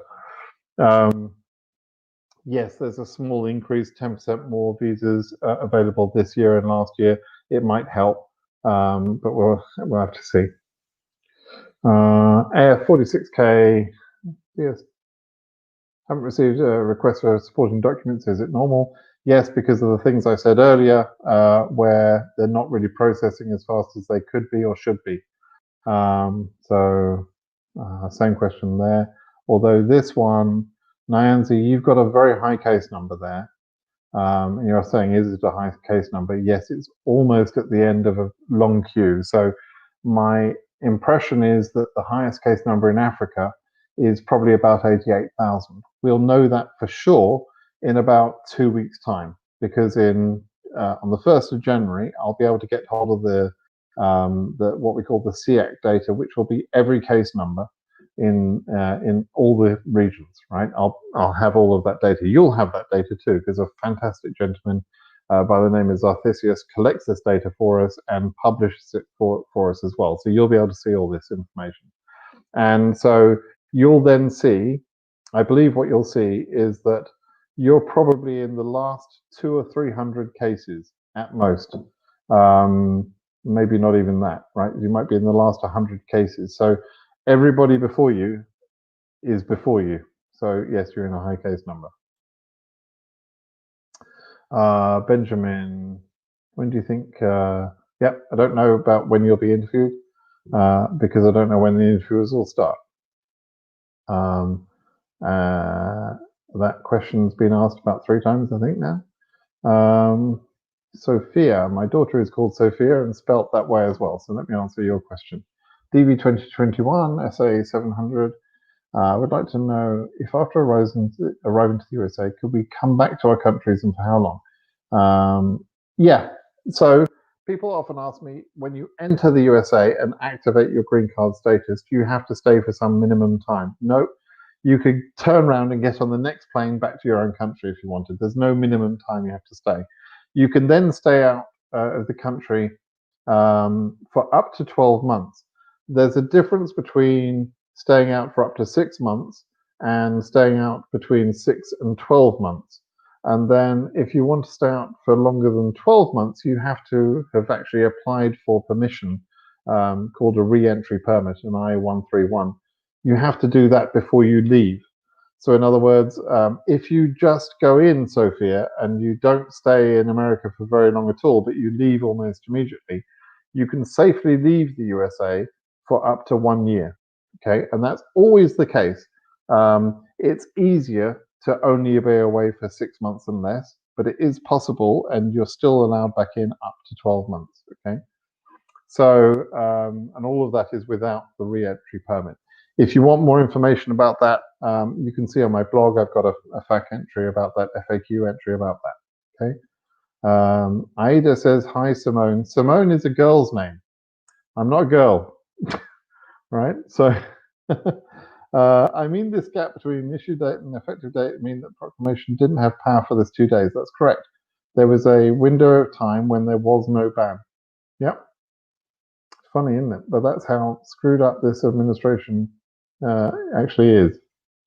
Yes, there's a small increase, 10% more visas available this year and last year. It might help, but we'll have to see. AF 46K, yes. Haven't received a request for supporting documents. Is it normal? Yes, because of the things I said earlier, where they're not really processing as fast as they could be or should be. Same question there. Although this one, Nyanzi, you've got a very high case number there. And you're saying, is it a high case number? Yes, it's almost at the end of a long queue. So my impression is that the highest case number in Africa is probably about 88,000. We'll know that for sure in about 2 weeks' time, because on the 1st of January, I'll be able to get hold of the what we call the SIEC data, which will be every case number in all the regions, right? I'll have all of that data. You'll have that data too, because a fantastic gentleman by the name of Zarthisius collects this data for us and publishes it for us as well. So you'll be able to see all this information. And so you'll then see, I believe what you'll see is that you're probably in the last 200 or 300 cases at most. Maybe not even that, right? You might be in the last 100 cases. So everybody before you is before you. So yes, you're in a high case number. Benjamin, when do you think? Yep, I don't know about when you'll be interviewed because I don't know when the interviews will start. That question's been asked about 3 times, I think now. Sophia, my daughter is called Sophia and spelt that way as well. So let me answer your question. DV2021, SA 700. I would like to know if after arriving to the USA, could we come back to our countries and for how long? Yeah, so people often ask me, when you enter the USA and activate your green card status, do you have to stay for some minimum time? No, you could turn around and get on the next plane back to your own country if you wanted. There's no minimum time you have to stay. You can then stay out of the country for up to 12 months. There's a difference between staying out for up to 6 months and staying out between 6 and 12 months. And then if you want to stay out for longer than 12 months, you have to have actually applied for permission called a re-entry permit, an I-131. You have to do that before you leave. So in other words, if you just go in, Sophia, and you don't stay in America for very long at all, but you leave almost immediately, you can safely leave the USA for up to 1 year. Okay, and that's always the case. It's easier to only be away for 6 months and less, but it is possible, and you're still allowed back in up to 12 months. Okay, so and all of that is without the re-entry permit. If you want more information about that, you can see on my blog, I've got a FAQ entry about that, FAQ entry about that. Okay. Aida says, hi, Simone. Simone is a girl's name. I'm not a girl, right? So I mean, this gap between issue date and effective date mean that proclamation didn't have power for this 2 days. That's correct. There was a window of time when there was no ban. Yep. Funny, isn't it? But that's how screwed up this administration actually is.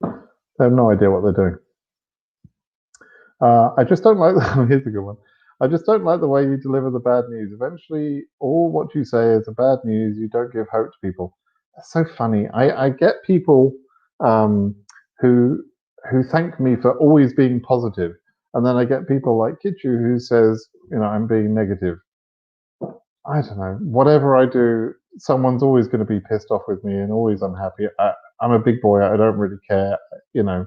They have no idea what they're doing. I just don't like the, here's a good one. I just don't like the way you deliver the bad news. Eventually, all what you say is the bad news. You don't give hope to people. That's so funny. I get people who thank me for always being positive, and then I get people like Kichu who says, you know, I'm being negative. I don't know. Whatever I do, someone's always going to be pissed off with me and always unhappy. I'm a big boy. I don't really care. You know,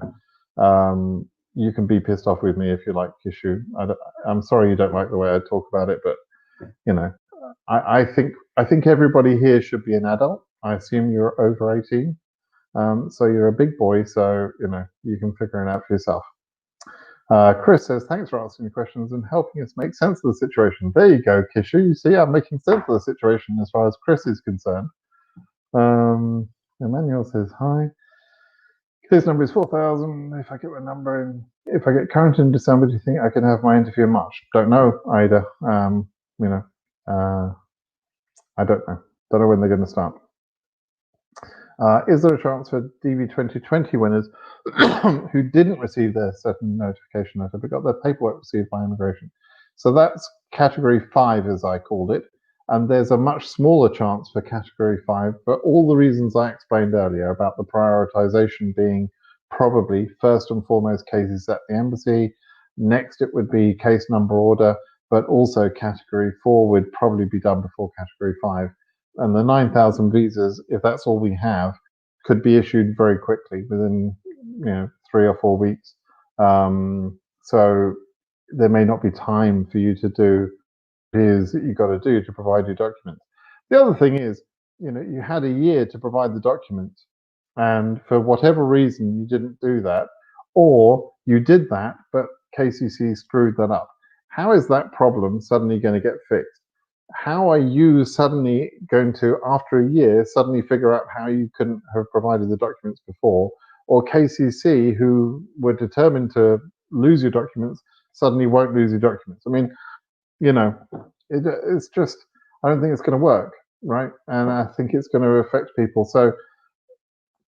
you can be pissed off with me if you like, Kishu. I'm sorry you don't like the way I talk about it, but you know, I think everybody here should be an adult. I assume you're over 18, so you're a big boy. So you know, you can figure it out for yourself. Chris says, thanks for asking the questions and helping us make sense of the situation. There you go, Kishu. You see, I'm making sense of the situation as far as Chris is concerned. Emmanuel says, hi. Case number is 4,000. If I get my number in, if I get current in December, do you think I can have my interview in March? Don't know either. I don't know. Don't know when they're going to start. Is there a chance for DV2020 winners who didn't receive their certain notification letter but got their paperwork received by immigration? So that's category 5, as I called it. And there's a much smaller chance for category 5 for all the reasons I explained earlier about the prioritization being probably first and foremost cases at the embassy. Next, it would be case number order, but also category 4 would probably be done before category 5. And the 9,000 visas, if that's all we have, could be issued very quickly within 3 or 4 weeks. So there may not be time for you to do what it is that you've got to do to provide your documents. The other thing is, you had a year to provide the documents, and for whatever reason you didn't do that, or you did that, but KCC screwed that up. How is that problem suddenly going to get fixed? How are you suddenly going to, after a year, suddenly figure out how you couldn't have provided the documents before? Or KCC, who were determined to lose your documents, suddenly won't lose your documents? I mean, it's just, I don't think it's going to work, right? And I think it's going to affect people. So,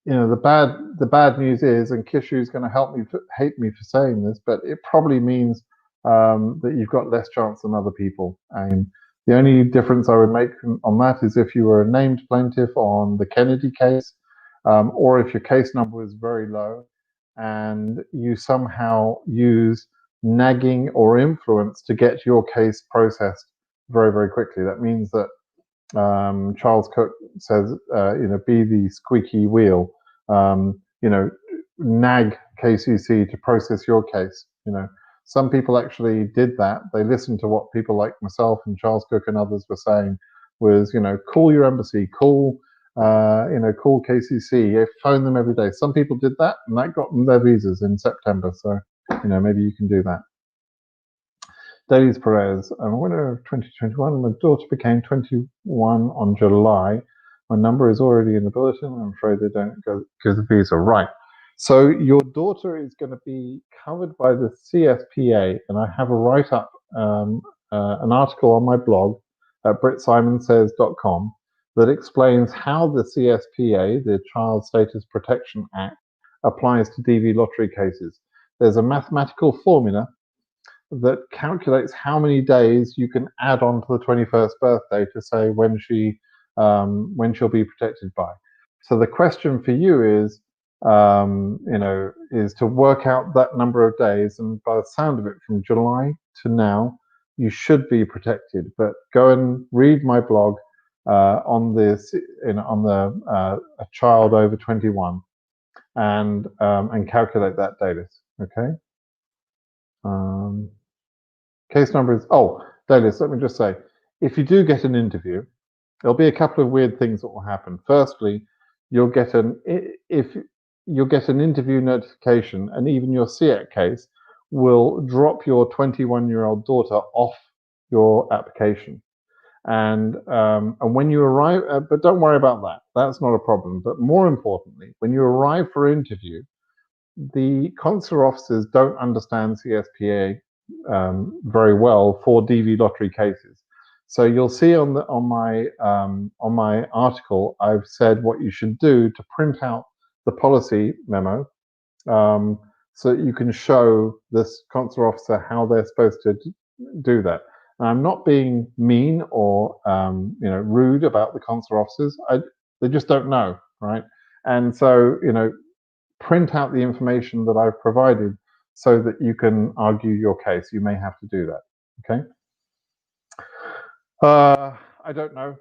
the bad news is, and Kishu's going to hate me for saying this, but it probably means that you've got less chance than other people. And the only difference I would make on that is if you were a named plaintiff on the Kennedy case, or if your case number was very low and you somehow use nagging or influence to get your case processed very, very quickly. That means that Charles Cook says, be the squeaky wheel, nag KCC to process your case. Some people actually did that. They listened to what people like myself and Charles Cook and others were saying was, call your embassy, call KCC, phone them every day. Some people did that and that got them their visas in September. So, maybe you can do that. Davies Perez, I'm a winner of 2021. My daughter became 21 on July. My number is already in the bulletin. I'm afraid they don't go the visa. Right. So your daughter is going to be covered by the CSPA, and I have a write-up, an article on my blog at BritSimonSays.com that explains how the CSPA, the Child Status Protection Act, applies to DV lottery cases. There's a mathematical formula that calculates how many days you can add on to the 21st birthday to say when she'll be protected by. So the question for you is, is to work out that number of days, and by the sound of it, from July to now, you should be protected. But go and read my blog on this, on the a child over 21, and calculate that datus. Okay. Case number is, Dalis, let me just say, if you do get an interview, there'll be a couple of weird things that will happen. Firstly, you'll get an interview notification, and even your SEAC case will drop your 21-year-old daughter off your application. And when you arrive, but don't worry about that. That's not a problem. But more importantly, when you arrive for interview, the consular officers don't understand CSPA very well for DV lottery cases. So you'll see on my article, I've said what you should do to print out the policy memo, so that you can show this consular officer how they're supposed to do that. And I'm not being mean or rude about the consular officers. They just don't know, right? And so print out the information that I've provided so that you can argue your case. You may have to do that. Okay. I don't know,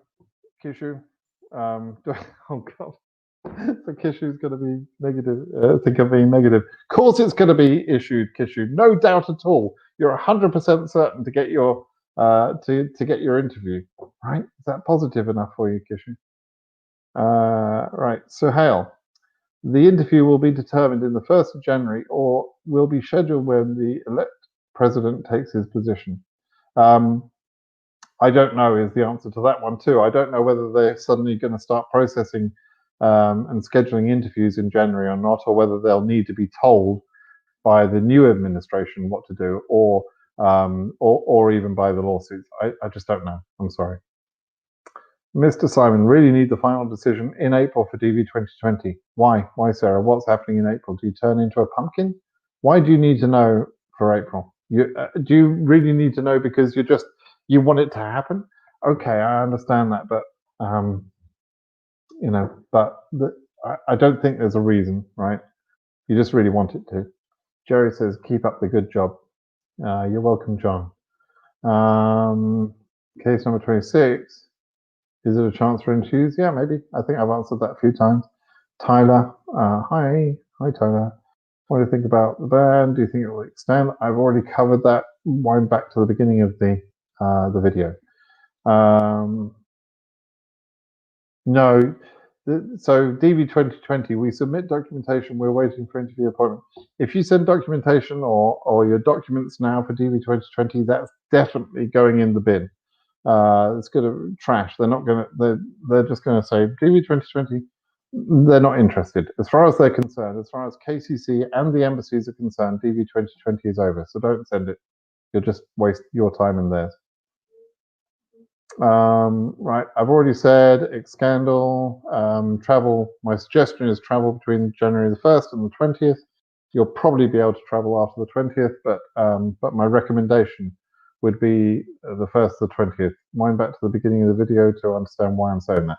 Kishu. Oh God. So Kishu's going to be negative. Think of being negative. Of course, it's going to be issued, Kishu. No doubt at all. You're 100% certain to get your to get your interview. Right? Is that positive enough for you, Kishu? Right. So Hale. The interview will be determined in the 1st of January or will be scheduled when the elect president takes his position. I don't know is the answer to that one too. I don't know whether they're suddenly going to start processing and scheduling interviews in January or not, or whether they'll need to be told by the new administration what to do, or even by the lawsuits. I just don't know. I'm sorry. Mr. Simon, really need the final decision in April for DV2020. Why? Why, Sarah? What's happening in April? Do you turn into a pumpkin? Why do you need to know for April? Do you really need to know because you want it to happen? Okay, I understand that, but I don't think there's a reason, right? You just really want it to. Jerry says, keep up the good job. You're welcome, John. Case number 26. Is it a chance for interviews? Yeah, maybe. I think I've answered that a few times. Tyler, hi Tyler. What do you think about the ban? Do you think it will extend? I've already covered that. Wind back to the beginning of the video. No. So DV2020, we submit documentation. We're waiting for interview appointment. If you send documentation or your documents now for DV2020, that's definitely going in the bin. It's going to trash. They're not going to. They're just going to say DV2020. They're not interested as far as they're concerned. As far as KCC and the embassies are concerned, DV2020 is over. So don't send it. You'll just waste your time and theirs. Right. I've already said scandal. Travel. My suggestion is travel between January the 1st and the 20th. You'll probably be able to travel after the 20th, but my recommendation would be the 1st to the 20th. Wind back to the beginning of the video to understand why I'm saying that.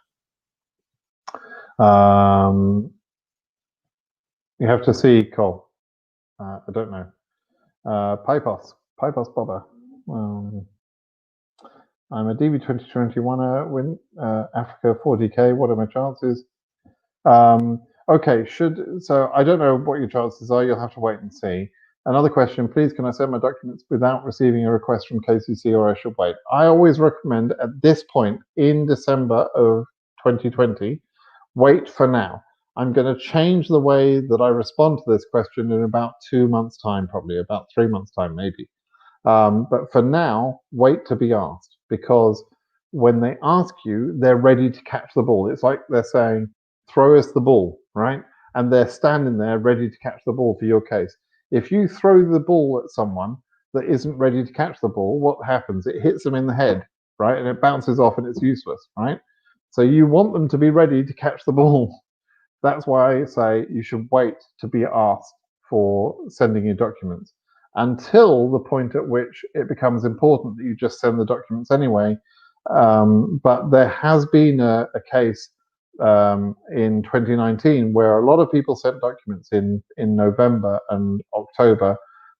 You have to see, Cole. I don't know. Pipos Bobber. I'm a DV2021 win Africa 40K. What are my chances? Okay, so I don't know what your chances are. You'll have to wait and see. Another question, please, can I send my documents without receiving a request from KCC, or I should wait? I always recommend at this point in December of 2020, wait for now. I'm going to change the way that I respond to this question in about 2 months' time, probably about 3 months' time, maybe. But for now, wait to be asked, because when they ask you, they're ready to catch the ball. It's like they're saying, throw us the ball, right? And they're standing there ready to catch the ball for your case. If you throw the ball at someone that isn't ready to catch the ball, what happens? It hits them in the head, right? And it bounces off and it's useless, right? So you want them to be ready to catch the ball. That's why I say you should wait to be asked for sending your documents until the point at which it becomes important that you just send the documents anyway. But there has been a case in 2019 where a lot of people sent documents in November and October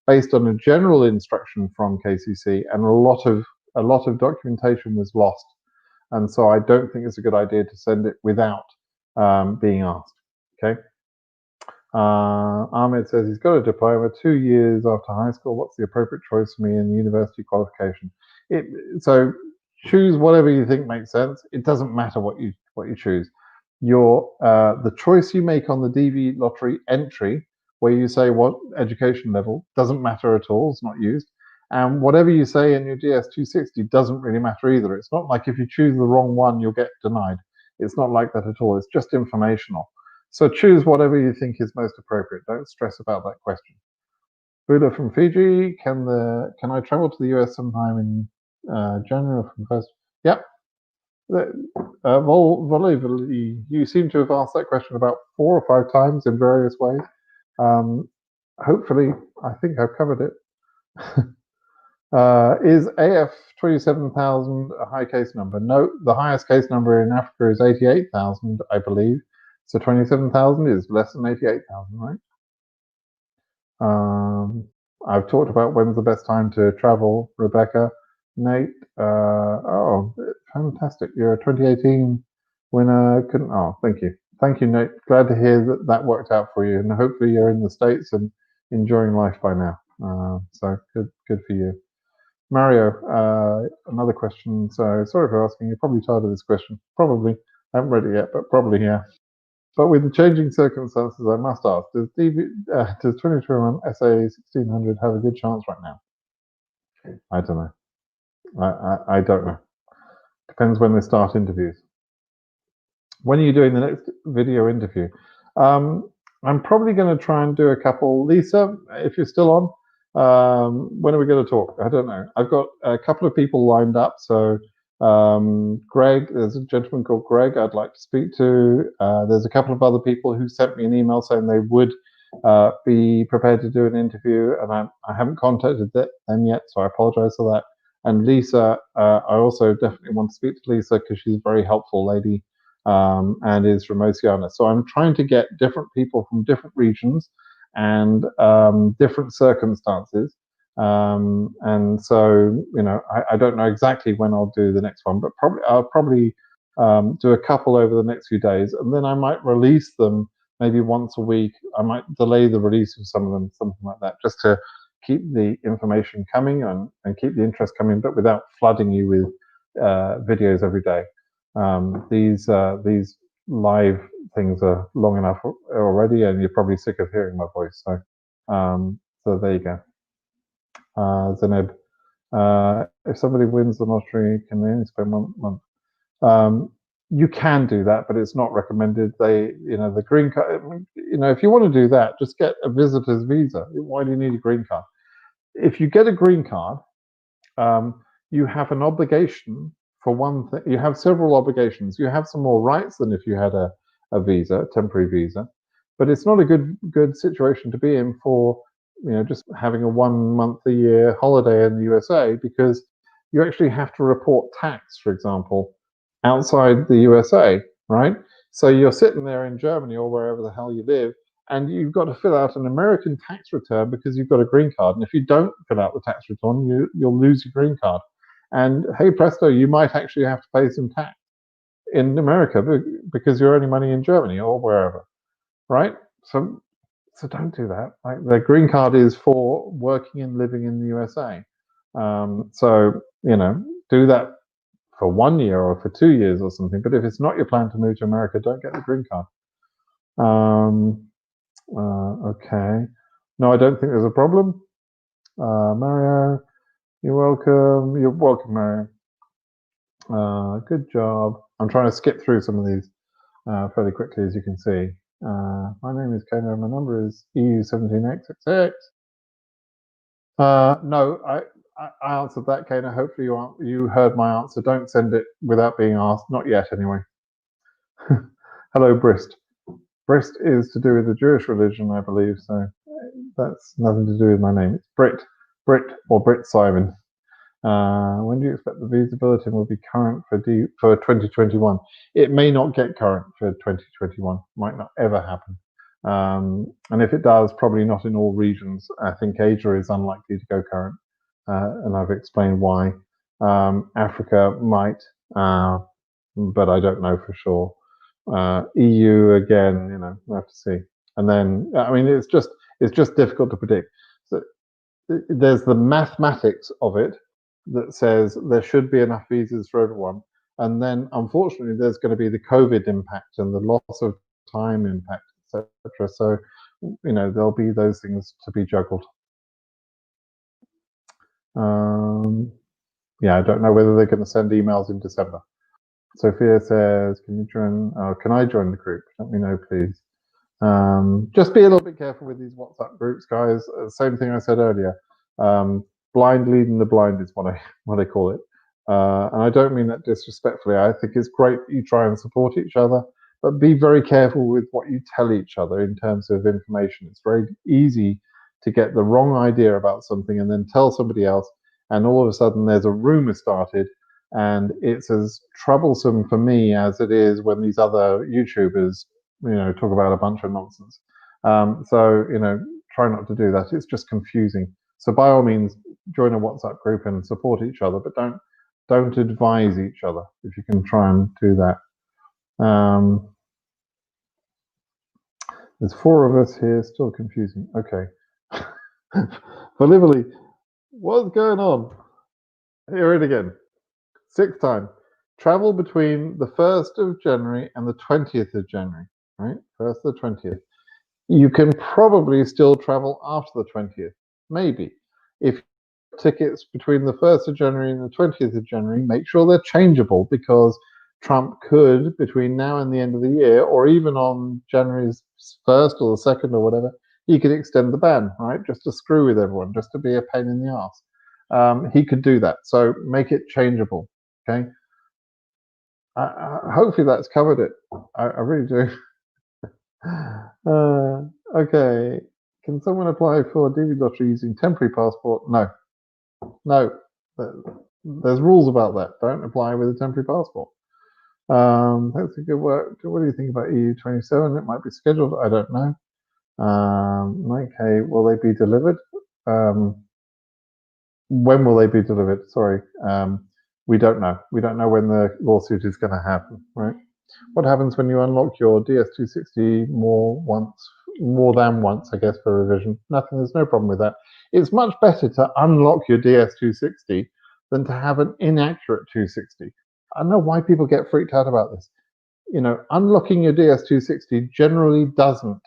based on a general instruction from KCC, and a lot of documentation was lost. And so I don't think it's a good idea to send it without being asked. Okay. Ahmed says he's got a diploma 2 years after high school. What's the appropriate choice for me in university qualification? So choose whatever you think makes sense. It doesn't matter what you choose. The choice you make on the DV lottery entry, where you say what education level, doesn't matter at all. It's not used. And whatever you say in your DS260 doesn't really matter either. It's not like if you choose the wrong one, you'll get denied. It's not like that at all. It's just informational. So choose whatever you think is most appropriate. Don't stress about that question. Buddha from Fiji, can I travel to the US sometime in January from first? Yep. You seem to have asked that question about 4 or 5 times in various ways. Hopefully, I think I've covered it. Is AF 27,000 a high case number? No, the highest case number in Africa is 88,000, I believe. So 27,000 is less than 88,000, right? I've talked about when's the best time to travel, Rebecca. Nate, oh, fantastic. You're a 2018 winner. Thank you. Thank you, Nate. Glad to hear that worked out for you. And hopefully you're in the States and enjoying life by now. So good for you. Mario, another question. So sorry for asking. You're probably tired of this question. Probably. I haven't read it yet, but probably, yeah. But with the changing circumstances, I must ask: does 2021 SA 1600 have a good chance right now? I don't know. I don't know. Depends when they start interviews. When are you doing the next video interview? I'm probably going to try and do a couple. Lisa, if you're still on, when are we going to talk? I don't know. I've got a couple of people lined up. So Greg, there's a gentleman called Greg I'd like to speak to. There's a couple of other people who sent me an email saying they would be prepared to do an interview, and I haven't contacted them yet, so I apologize for that. And Lisa, I also definitely want to speak to Lisa because she's a very helpful lady. And is from Oceania. So I'm trying to get different people from different regions and different circumstances. And so, I don't know exactly when I'll do the next one, but I'll probably do a couple over the next few days, and then I might release them maybe once a week. I might delay the release of some of them, something like that, just to keep the information coming and keep the interest coming, but without flooding you with videos every day. These live things are long enough already, and you're probably sick of hearing my voice. So there you go. Zeneb, if somebody wins the lottery, can they only spend 1 month? You can do that, but it's not recommended. The green card. If you want to do that, just get a visitor's visa. Why do you need a green card? If you get a green card, you have an obligation. For one thing, you have several obligations. You have some more rights than if you had a visa, temporary visa, but it's not a good situation to be in for just having a 1 month a year holiday in the USA, because you actually have to report tax, for example, outside the USA, right? So you're sitting there in Germany or wherever the hell you live, and you've got to fill out an American tax return because you've got a green card. And if you don't fill out the tax return, you'll lose your green card. And hey presto, you might actually have to pay some tax in America because you're earning money in Germany or wherever, right? So don't do that. Like, the green card is for working and living in the USA. So do that for 1 year or for 2 years or something. But if it's not your plan to move to America, don't get the green card. Okay. No, I don't think there's a problem. Mario, you're welcome. You're welcome, Mario. Good job. I'm trying to skip through some of these fairly quickly, as you can see. My name is Kano. My number is EU17XXX. No, I answered that, Kano. Hopefully you heard my answer. Don't send it without being asked. Not yet, anyway. Hello, Brist. Brist is to do with the Jewish religion, I believe. So that's nothing to do with my name. It's Brit or BritSimon. When do you expect the visa bulletin will be current for 2021? It may not get current for 2021. Might not ever happen. And if it does, probably not in all regions. I think Asia is unlikely to go current, and I've explained why. Africa might, but I don't know for sure. EU again, we'll have to see. And then, it's just difficult to predict. So there's the mathematics of it that says there should be enough visas for everyone, and then unfortunately there's going to be the COVID impact and the loss of time impact, etc. So there'll be those things to be juggled. Yeah, I don't know whether they're going to send emails in December. Sophia says, can I join the group? Let me know, please. Just be a little bit careful with these WhatsApp groups, guys. Same thing I said earlier. Blind leading the blind is what I call it. And I don't mean that disrespectfully. I think it's great that you try and support each other, but be very careful with what you tell each other in terms of information. It's very easy to get the wrong idea about something and then tell somebody else, and all of a sudden there's a rumor started, and it's as troublesome for me as it is when these other YouTubers, talk about a bunch of nonsense. So try not to do that. It's just confusing. So by all means, join a WhatsApp group and support each other, but don't advise each other if you can try and do that. There's 4 of us here, still confusing. Okay. Olivia, what's going on? Hear it again. 6th time. Travel between the 1st of January and the 20th of January. right? 1st to the 20th. You can probably still travel after the 20th, maybe. If tickets between the 1st of January and the 20th of January, make sure they're changeable, because Trump could, between now and the end of the year, or even on January's 1st or the 2nd or whatever, he could extend the ban, right? Just to screw with everyone, just to be a pain in the ass. He could do that. So make it changeable, okay? Hopefully that's covered it. I really do. Okay. Can someone apply for DV lottery using temporary passport? No. No. There's rules about that. Don't apply with a temporary passport. That's a good work. What do you think about EU27? It might be scheduled. I don't know. 9K, will they be delivered? When will they be delivered? Sorry. We don't know. We don't know when the lawsuit is going to happen, right? What happens when you unlock your DS260 more than once, I guess, for revision? Nothing. There's no problem with that. It's much better to unlock your DS260 than to have an inaccurate 260. I don't know why people get freaked out about this. You know, unlocking your DS260 generally doesn't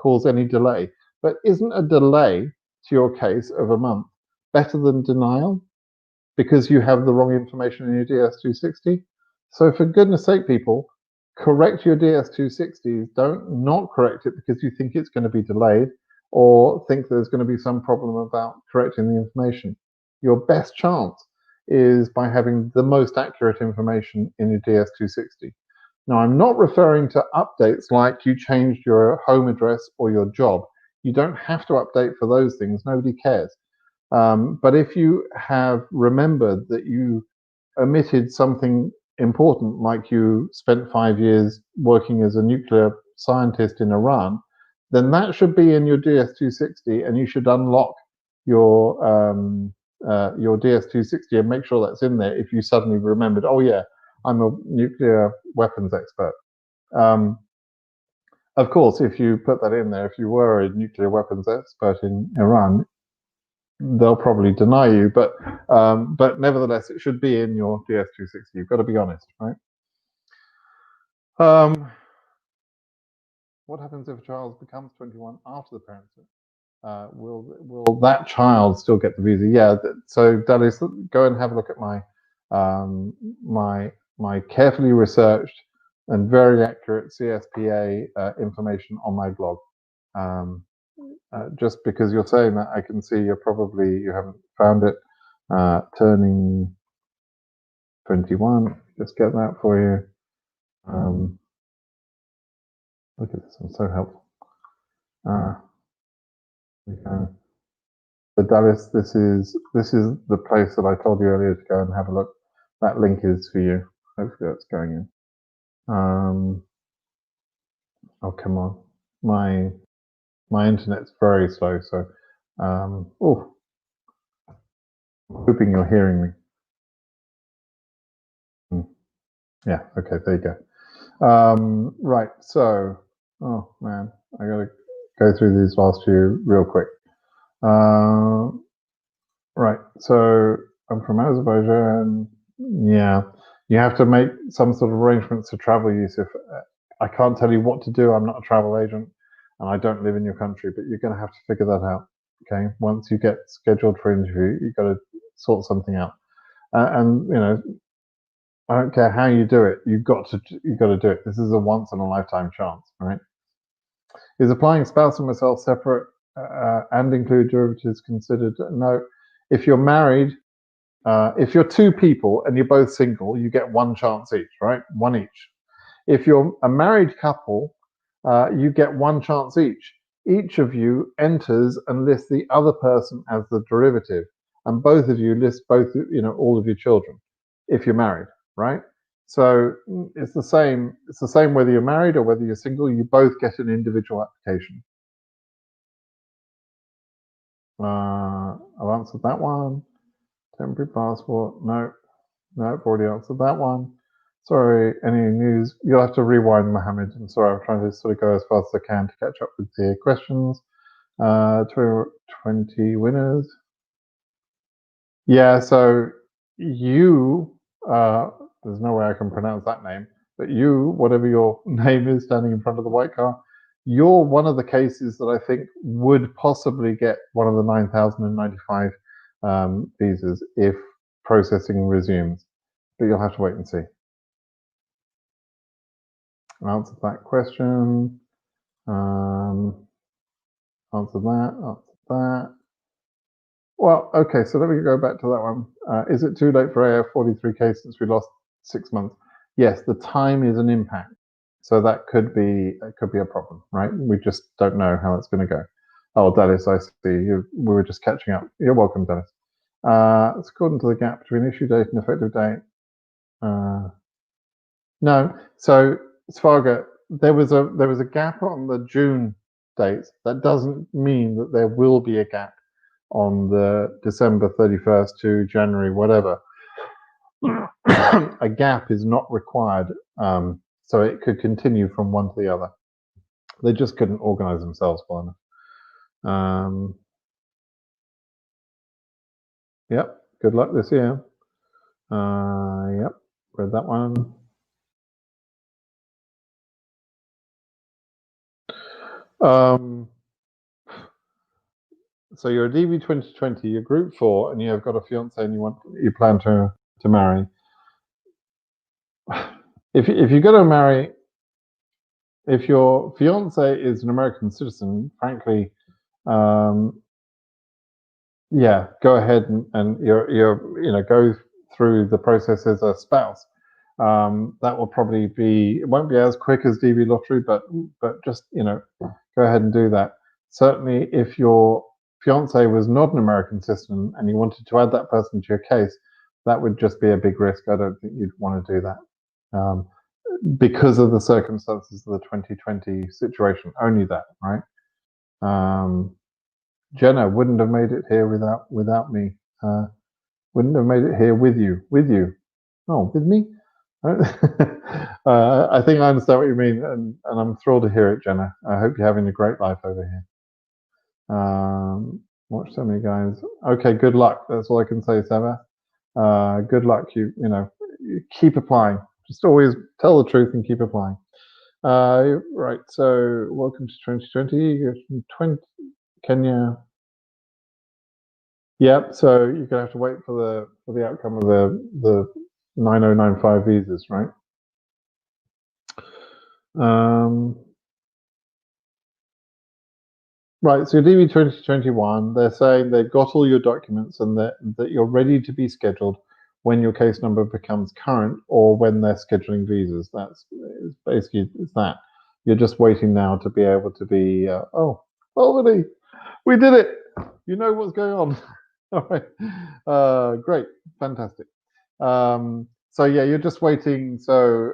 cause any delay, but isn't a delay to your case of a month better than denial because you have the wrong information in your DS260? So for goodness sake, people, correct your DS260s. Don't not correct it because you think it's going to be delayed or think there's going to be some problem about correcting the information. Your best chance is by having the most accurate information in your DS260. Now, I'm not referring to updates like you changed your home address or your job. You don't have to update for those things. Nobody cares. But if you have remembered that you omitted something important, like you spent 5 years working as a nuclear scientist in Iran, then that should be in your DS260, and you should unlock your DS260 and make sure that's in there if you suddenly remembered, oh yeah, I'm a nuclear weapons expert. Of course, if you put that in there, if you were a nuclear weapons expert in Iran, they'll probably deny you, but nevertheless, it should be in your DS260. You've got to be honest, right? What happens if a child becomes 21 after the parents? Will that child still get the visa? Yeah. So Dallas, go and have a look at my my carefully researched and very accurate CSPA information on my blog. Just because you're saying that, I can see you haven't found it. Turning 21. Just get that for you. Look at this. I'm so helpful. Okay. So Dallas, this is the place that I told you earlier to go and have a look. That link is for you. Hopefully that's going in. Oh, come on. My internet's very slow, so oh, hoping you're hearing me. Yeah, okay, there you go. Right, so, oh man, I gotta go through these last few real quick. Right, so I'm from Azerbaijan. Yeah, you have to make some sort of arrangements to travel, Yusuf. I can't tell you what to do. I'm not a travel agent and I don't live in your country, but you're going to have to figure that out. Okay, once you get scheduled for an interview, you've got to sort something out. And you know, I don't care how you do it. You've got to do it. This is a once in a lifetime chance, right? Is applying spouse and myself separate and include derivatives considered? No. If you're married, if you're two people and you're both single, you get one chance each, right? One each. If you're a married couple, you get one chance each. Each of you enters and lists the other person as the derivative, and both of you list all of your children if you're married, right? So it's the same. It's the same whether you're married or whether you're single. You both get an individual application. I've answered that one. Temporary passport. No, I've already answered that one. Sorry, any news? You'll have to rewind, Mohammed. I'm sorry, I'm trying to sort of go as fast as I can to catch up with the questions. 20 winners. Yeah, so you, there's no way I can pronounce that name. but you, whatever your name is standing in front of the white car, you're one of the cases that I think would possibly get one of the 9,095 visas if processing resumes, but you'll have to wait and see. Answer that question. Answer that. Well, okay, so let me go back to that one. Is it too late for AF43K since we lost 6 months? Yes, the time is an impact. So that could be a problem, right? We just don't know how it's going to go. Oh, Dallas, I see. We were just catching up. You're welcome, Dallas. It's according to the gap between issue date and effective date. No, so Svaga, there was a gap on the June dates. That doesn't mean that there will be a gap on the December 31st to January, whatever. A gap is not required, so it could continue from one to the other. They just couldn't organize themselves well enough. Yep, good luck this year. Yep, read that one. So you're a DV2020, you're group 4, and you have got a fiance and you plan to marry. If you're going to marry, if your fiance is an American citizen, frankly, yeah, go ahead and you're go through the process as a spouse. That will probably be, it won't be as quick as DV lottery, but just go ahead and do that. Certainly, if your fiance was not an American citizen and you wanted to add that person to your case, that would just be a big risk. I don't think you'd want to do that because of the circumstances of the 2020 situation. Only that, right? Jenna wouldn't have made it here without me. Wouldn't have made it here with you. Oh, with me? I think I understand what you mean, and I'm thrilled to hear it, Jenna. I hope you're having a great life over here. Watch so many guys. Okay, good luck. That's all I can say, Seba. Good luck. You keep applying. Just always tell the truth and keep applying. Right. So welcome to 2020. Kenya. Yep. So you're gonna have to wait for the outcome of the 9095 visas, right? Right, so DV 2021, they're saying they've got all your documents and that you're ready to be scheduled when your case number becomes current or when they're scheduling visas. That's basically that. You're just waiting now to be able to be, oh, Albany, we did it. You know what's going on. All right, great, fantastic. So yeah, you're just waiting. So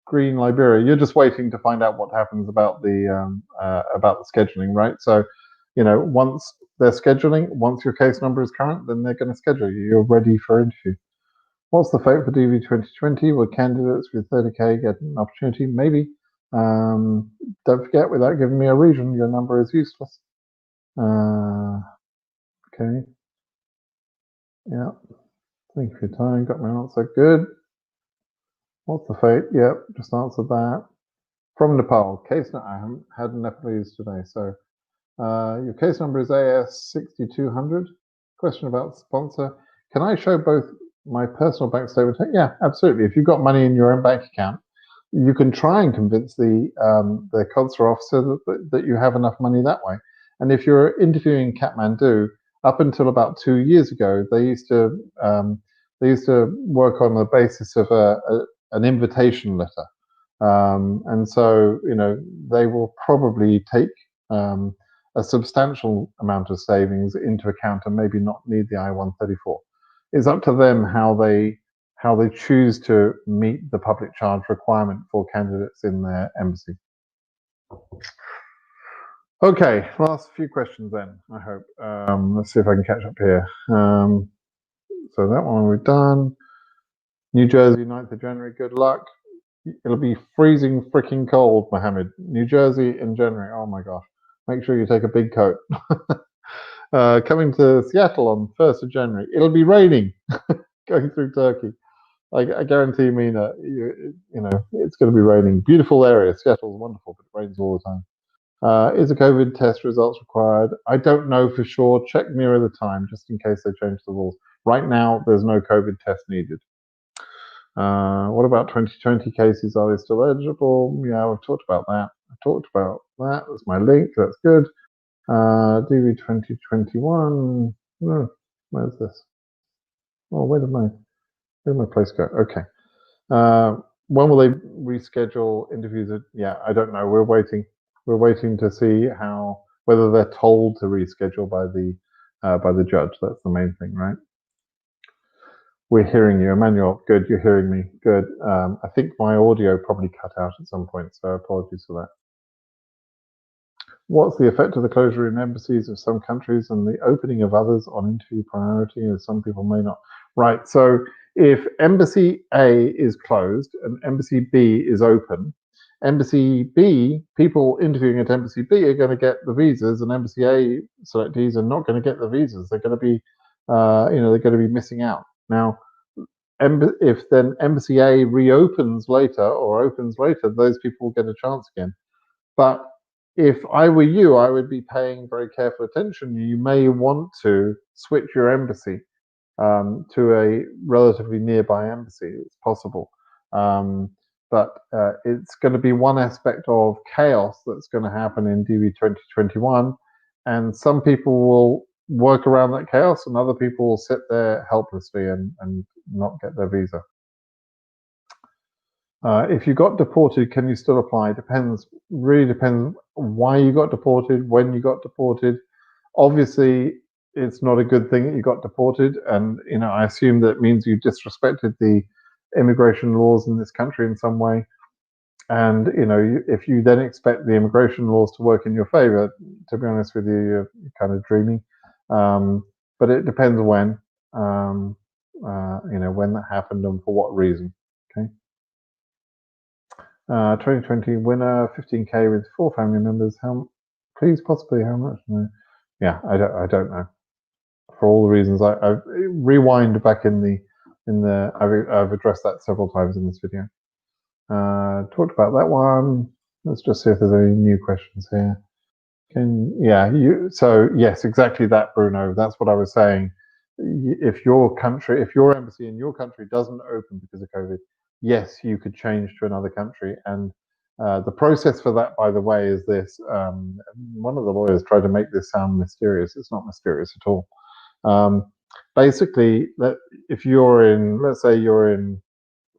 Green Liberia, you're just waiting to find out what happens about the scheduling, right? So, once they're scheduling, once your case number is current, then they're going to schedule you. You're ready for interview. What's the fate for DV 2020? Will candidates with 30K get an opportunity? Maybe. Don't forget, without giving me a region, your number is useless. Okay. Yeah. Thank you for your time. Got my answer. Good. What's the fate? Yep, just answered that. From Nepal. Case number, I haven't had Nepalese today. So your case number is AS6200. Question about sponsor. Can I show both my personal bank statement? Yeah, absolutely. If you've got money in your own bank account, you can try and convince the consular officer that you have enough money that way. And if you're interviewing Kathmandu, up until about 2 years ago, they used to work on the basis of an invitation letter. And so, they will probably take a substantial amount of savings into account and maybe not need the I-134. It's up to them how they choose to meet the public charge requirement for candidates in their embassy. Okay, last few questions then, I hope. Let's see if I can catch up here. So that one we've done. New Jersey, 9th of January, good luck. It'll be freezing freaking cold, Mohammed. New Jersey in January, oh my gosh. Make sure you take a big coat. Coming to Seattle on 1st of January. It'll be raining going through Turkey. I guarantee you, Mina, you know, it's going to be raining. Beautiful area. Seattle's wonderful, but it rains all the time. Is a COVID test results required? I don't know for sure. Check nearer the time, just in case they change the rules. Right now, there's no COVID test needed. What about 2020 cases? Are they still eligible? Yeah, we've talked about that. I talked about that. That's my link. That's good. DV2021. Where's this? Oh, where did my place go? Okay. When will they reschedule interviews? Yeah, I don't know. We're waiting. We're waiting to see whether they're told to reschedule by the judge. That's the main thing, right? We're hearing you, Emmanuel. Good, you're hearing me. Good. I think my audio probably cut out at some point, so apologies for that. What's the effect of the closure in embassies of some countries and the opening of others on interview priority, as some people may not? Right, so if Embassy A is closed and Embassy B is open, Embassy B, people interviewing at Embassy B are going to get the visas, and Embassy A selectees are not going to get the visas. They're going to be, they're going to be missing out. Now, if then Embassy A reopens later or opens later, those people will get a chance again. But if I were you, I would be paying very careful attention. You may want to switch your embassy to a relatively nearby embassy. It's possible. But it's going to be one aspect of chaos that's going to happen in DV 2021. And some people will work around that chaos, and other people will sit there helplessly and not get their visa. If you got deported, can you still apply? Depends, really depends why you got deported, when you got deported. Obviously, it's not a good thing that you got deported, and I assume that means you disrespected the immigration laws in this country in some way. And if you then expect the immigration laws to work in your favor, to be honest with you, you're kind of dreaming. But it depends when, when that happened and for what reason. Okay. 2020 winner, 15K with 4 family members. Please, possibly how much? No. Yeah, I don't know. For all the reasons, I've rewind back I've addressed that several times in this video. Talked about that one. Let's just see if there's any new questions here. So yes, exactly that, Bruno. That's what I was saying. If your embassy in your country doesn't open because of COVID, yes, you could change to another country. And the process for that, by the way, is this. One of the lawyers tried to make this sound mysterious. It's not mysterious at all. Basically, if let's say you're in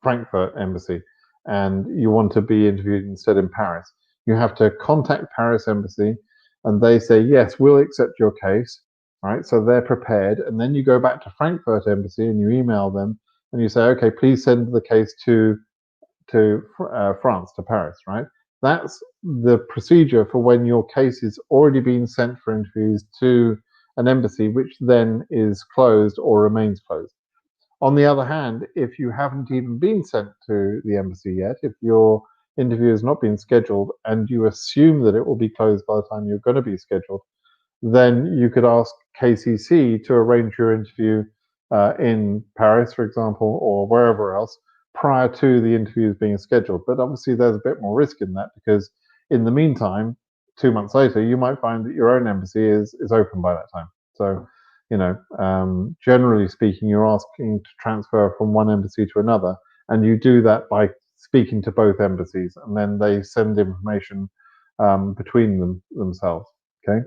Frankfurt embassy and you want to be interviewed instead in Paris, you have to contact Paris embassy and they say, yes, we'll accept your case. Right, so they're prepared, and then you go back to Frankfurt embassy and you email them and you say, okay, please send the case to France, to Paris. Right, that's the procedure for when your case has already been sent for interviews to an embassy, which then is closed or remains closed. On the other hand, if you haven't even been sent to the embassy yet, if your interview has not been scheduled and you assume that it will be closed by the time you're going to be scheduled, then you could ask KCC to arrange your interview in Paris, for example, or wherever else prior to the interviews being scheduled. But obviously, there's a bit more risk in that because in the meantime, 2 months later, you might find that your own embassy is open by that time. So, generally speaking, you're asking to transfer from one embassy to another, and you do that by speaking to both embassies, and then they send information between themselves. Okay.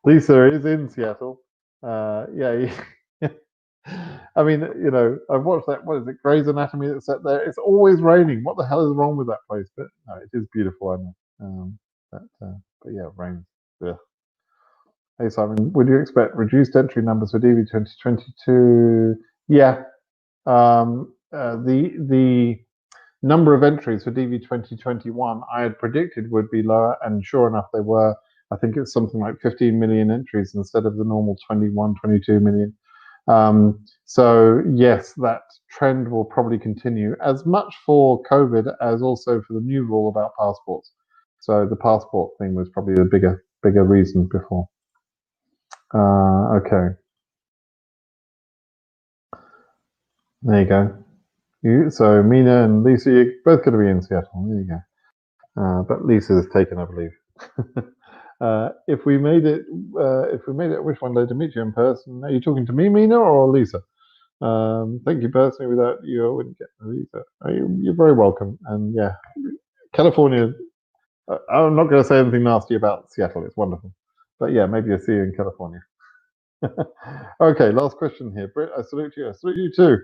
Lisa is in Seattle. Yeah. I mean, I've watched that. What is it, Grey's Anatomy that's set there? It's always raining. What the hell is wrong with that place? But no, it is beautiful, I know. But yeah, it rains. Yeah. Hey Simon, would you expect reduced entry numbers for DV 2022? Yeah. The number of entries for DV 2021 I had predicted would be lower, and sure enough, they were. I think it's something like 15 million entries instead of the normal 21, 22 million. So yes, that trend will probably continue, as much for COVID as also for the new rule about passports. So the passport thing was probably the bigger reason before. Okay. There you go. So Mina and Lisa, you're both going to be in Seattle. There you go. But Lisa's taken, I believe. If we made it, I wish one day to meet you in person. Are you talking to me, Mina, or Lisa? Thank you personally. Without you, I wouldn't get the visa. You're very welcome. And yeah, California. I'm not going to say anything nasty about Seattle. It's wonderful. But yeah, maybe I'll see you in California. Okay, last question here. Britt, I salute you. I salute you too.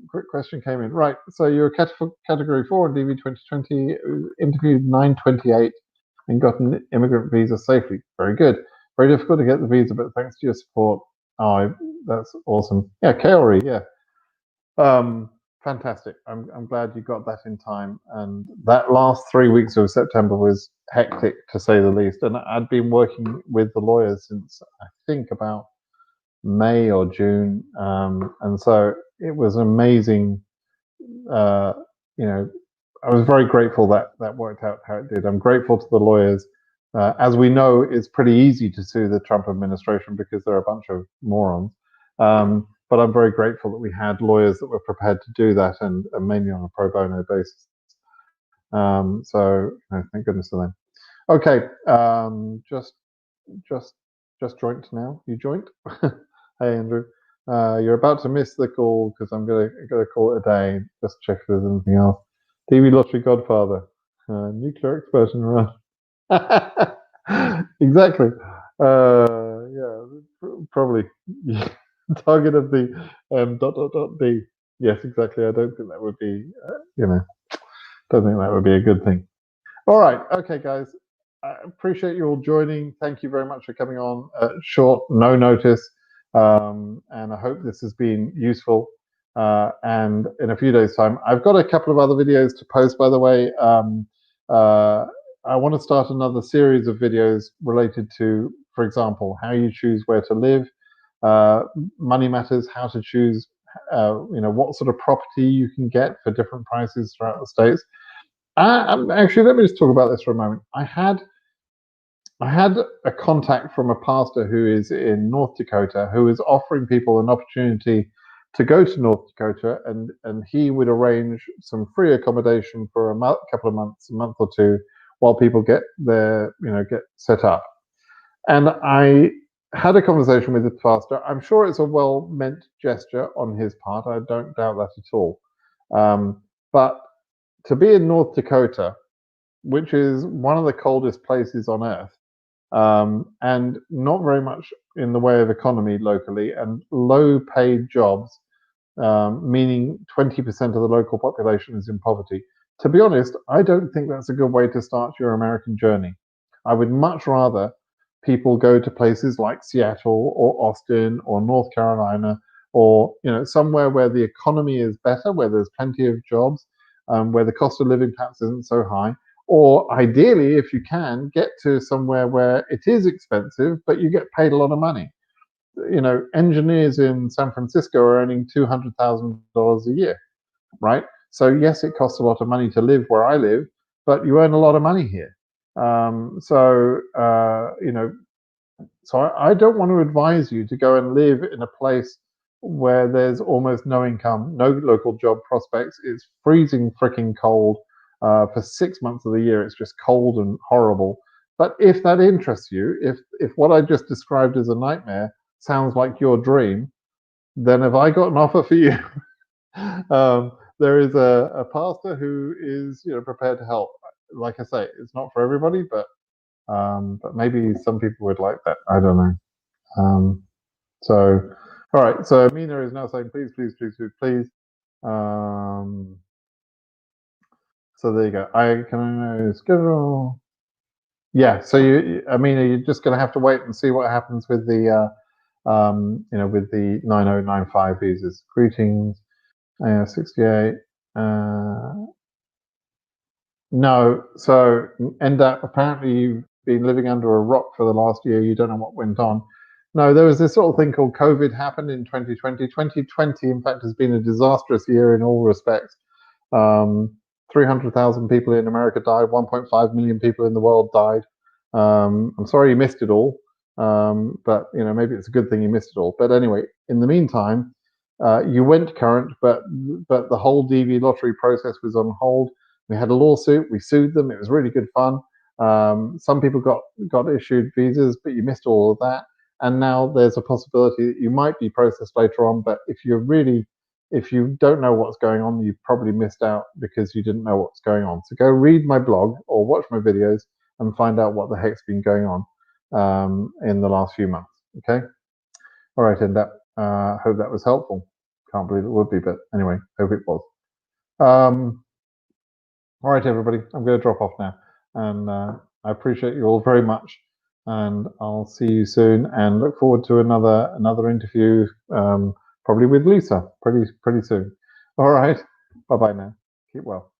Quick question came in. Right, so you're category 4 in DV2020, interviewed 928 and got an immigrant visa safely. Very good. Very difficult to get the visa, but thanks to your support. Oh, that's awesome. Yeah, Kaori, yeah. Fantastic. I'm glad you got that in time. And that last 3 weeks of September was hectic, to say the least. And I'd been working with the lawyers since I think about May or June, and so it was amazing. You know, I was very grateful that that worked out how it did. I'm grateful to the lawyers. As we know, it's pretty easy to sue the Trump administration because they're a bunch of morons. But I'm very grateful that we had lawyers that were prepared to do that, and mainly on a pro bono basis. So thank goodness for them. Okay, just joined now. You joined? Hey Andrew, you're about to miss the call because I'm gonna call it a day. Just check if there's anything else. DV Lottery Godfather, nuclear expert in Iran. Exactly. Yeah, probably. Target of the .. D. Yes, exactly. I don't think that would be, don't think that would be a good thing. All right. Okay, guys. I appreciate you all joining. Thank you very much for coming on short, no notice. And I hope this has been useful. And in a few days' time, I've got a couple of other videos to post, by the way. I want to start another series of videos related to, for example, how you choose where to live, money matters, how to choose, what sort of property you can get for different prices throughout the States. Actually, let me just talk about this for a moment. I had a contact from a pastor who is in North Dakota who is offering people an opportunity to go to North Dakota, and he would arrange some free accommodation for a couple of months, a month or two, while people get get set up. And I had a conversation with the pastor. I'm sure it's a well-meant gesture on his part. I don't doubt that at all. But to be in North Dakota, which is one of the coldest places on earth, and not very much in the way of economy locally, and low-paid jobs, meaning 20% of the local population is in poverty. To be honest, I don't think that's a good way to start your American journey. I would much rather people go to places like Seattle or Austin or North Carolina, or somewhere where the economy is better, where there's plenty of jobs, where the cost of living perhaps isn't so high. Or ideally, if you can, get to somewhere where it is expensive, but you get paid a lot of money. Engineers in San Francisco are earning $200,000 a year, right? So yes, it costs a lot of money to live where I live, but you earn a lot of money here. So I don't want to advise you to go and live in a place where there's almost no income, no local job prospects. It's freezing freaking cold. For 6 months of the year, it's just cold and horrible. But if that interests you, if what I just described as a nightmare sounds like your dream, then have I got an offer for you? There is a pastor who is prepared to help. Like I say, it's not for everybody, but maybe some people would like that. I don't know. So, all right. So Amina is now saying, please, please, please, please, please. So there you go. I can schedule. Yeah. So Amina, you're just going to have to wait and see what happens with the, with the 9095 visas. Greetings, 68. No. So NDAP, apparently you've been living under a rock for the last year. You don't know what went on. No, there was this sort of thing called COVID happened in 2020. 2020, in fact, has been a disastrous year in all respects. 300,000 people in America died. 1.5 million people in the world died. I'm sorry you missed it all, but maybe it's a good thing you missed it all. But anyway, in the meantime, You went current, but the whole DV lottery process was on hold. We had a lawsuit. We sued them. It was really good fun. Some people got issued visas, but you missed all of that. And now there's a possibility that you might be processed later on. But if you don't know what's going on, you've probably missed out because you didn't know what's going on. So go read my blog or watch my videos and find out what the heck's been going on in the last few months. Okay. All right, and that hope that was helpful. Can't believe it would be, but anyway, hope it was. All right, everybody, I'm going to drop off now, and I appreciate you all very much, and I'll see you soon, and look forward to another interview, probably with Lisa, pretty soon. All right, bye bye now. Keep well.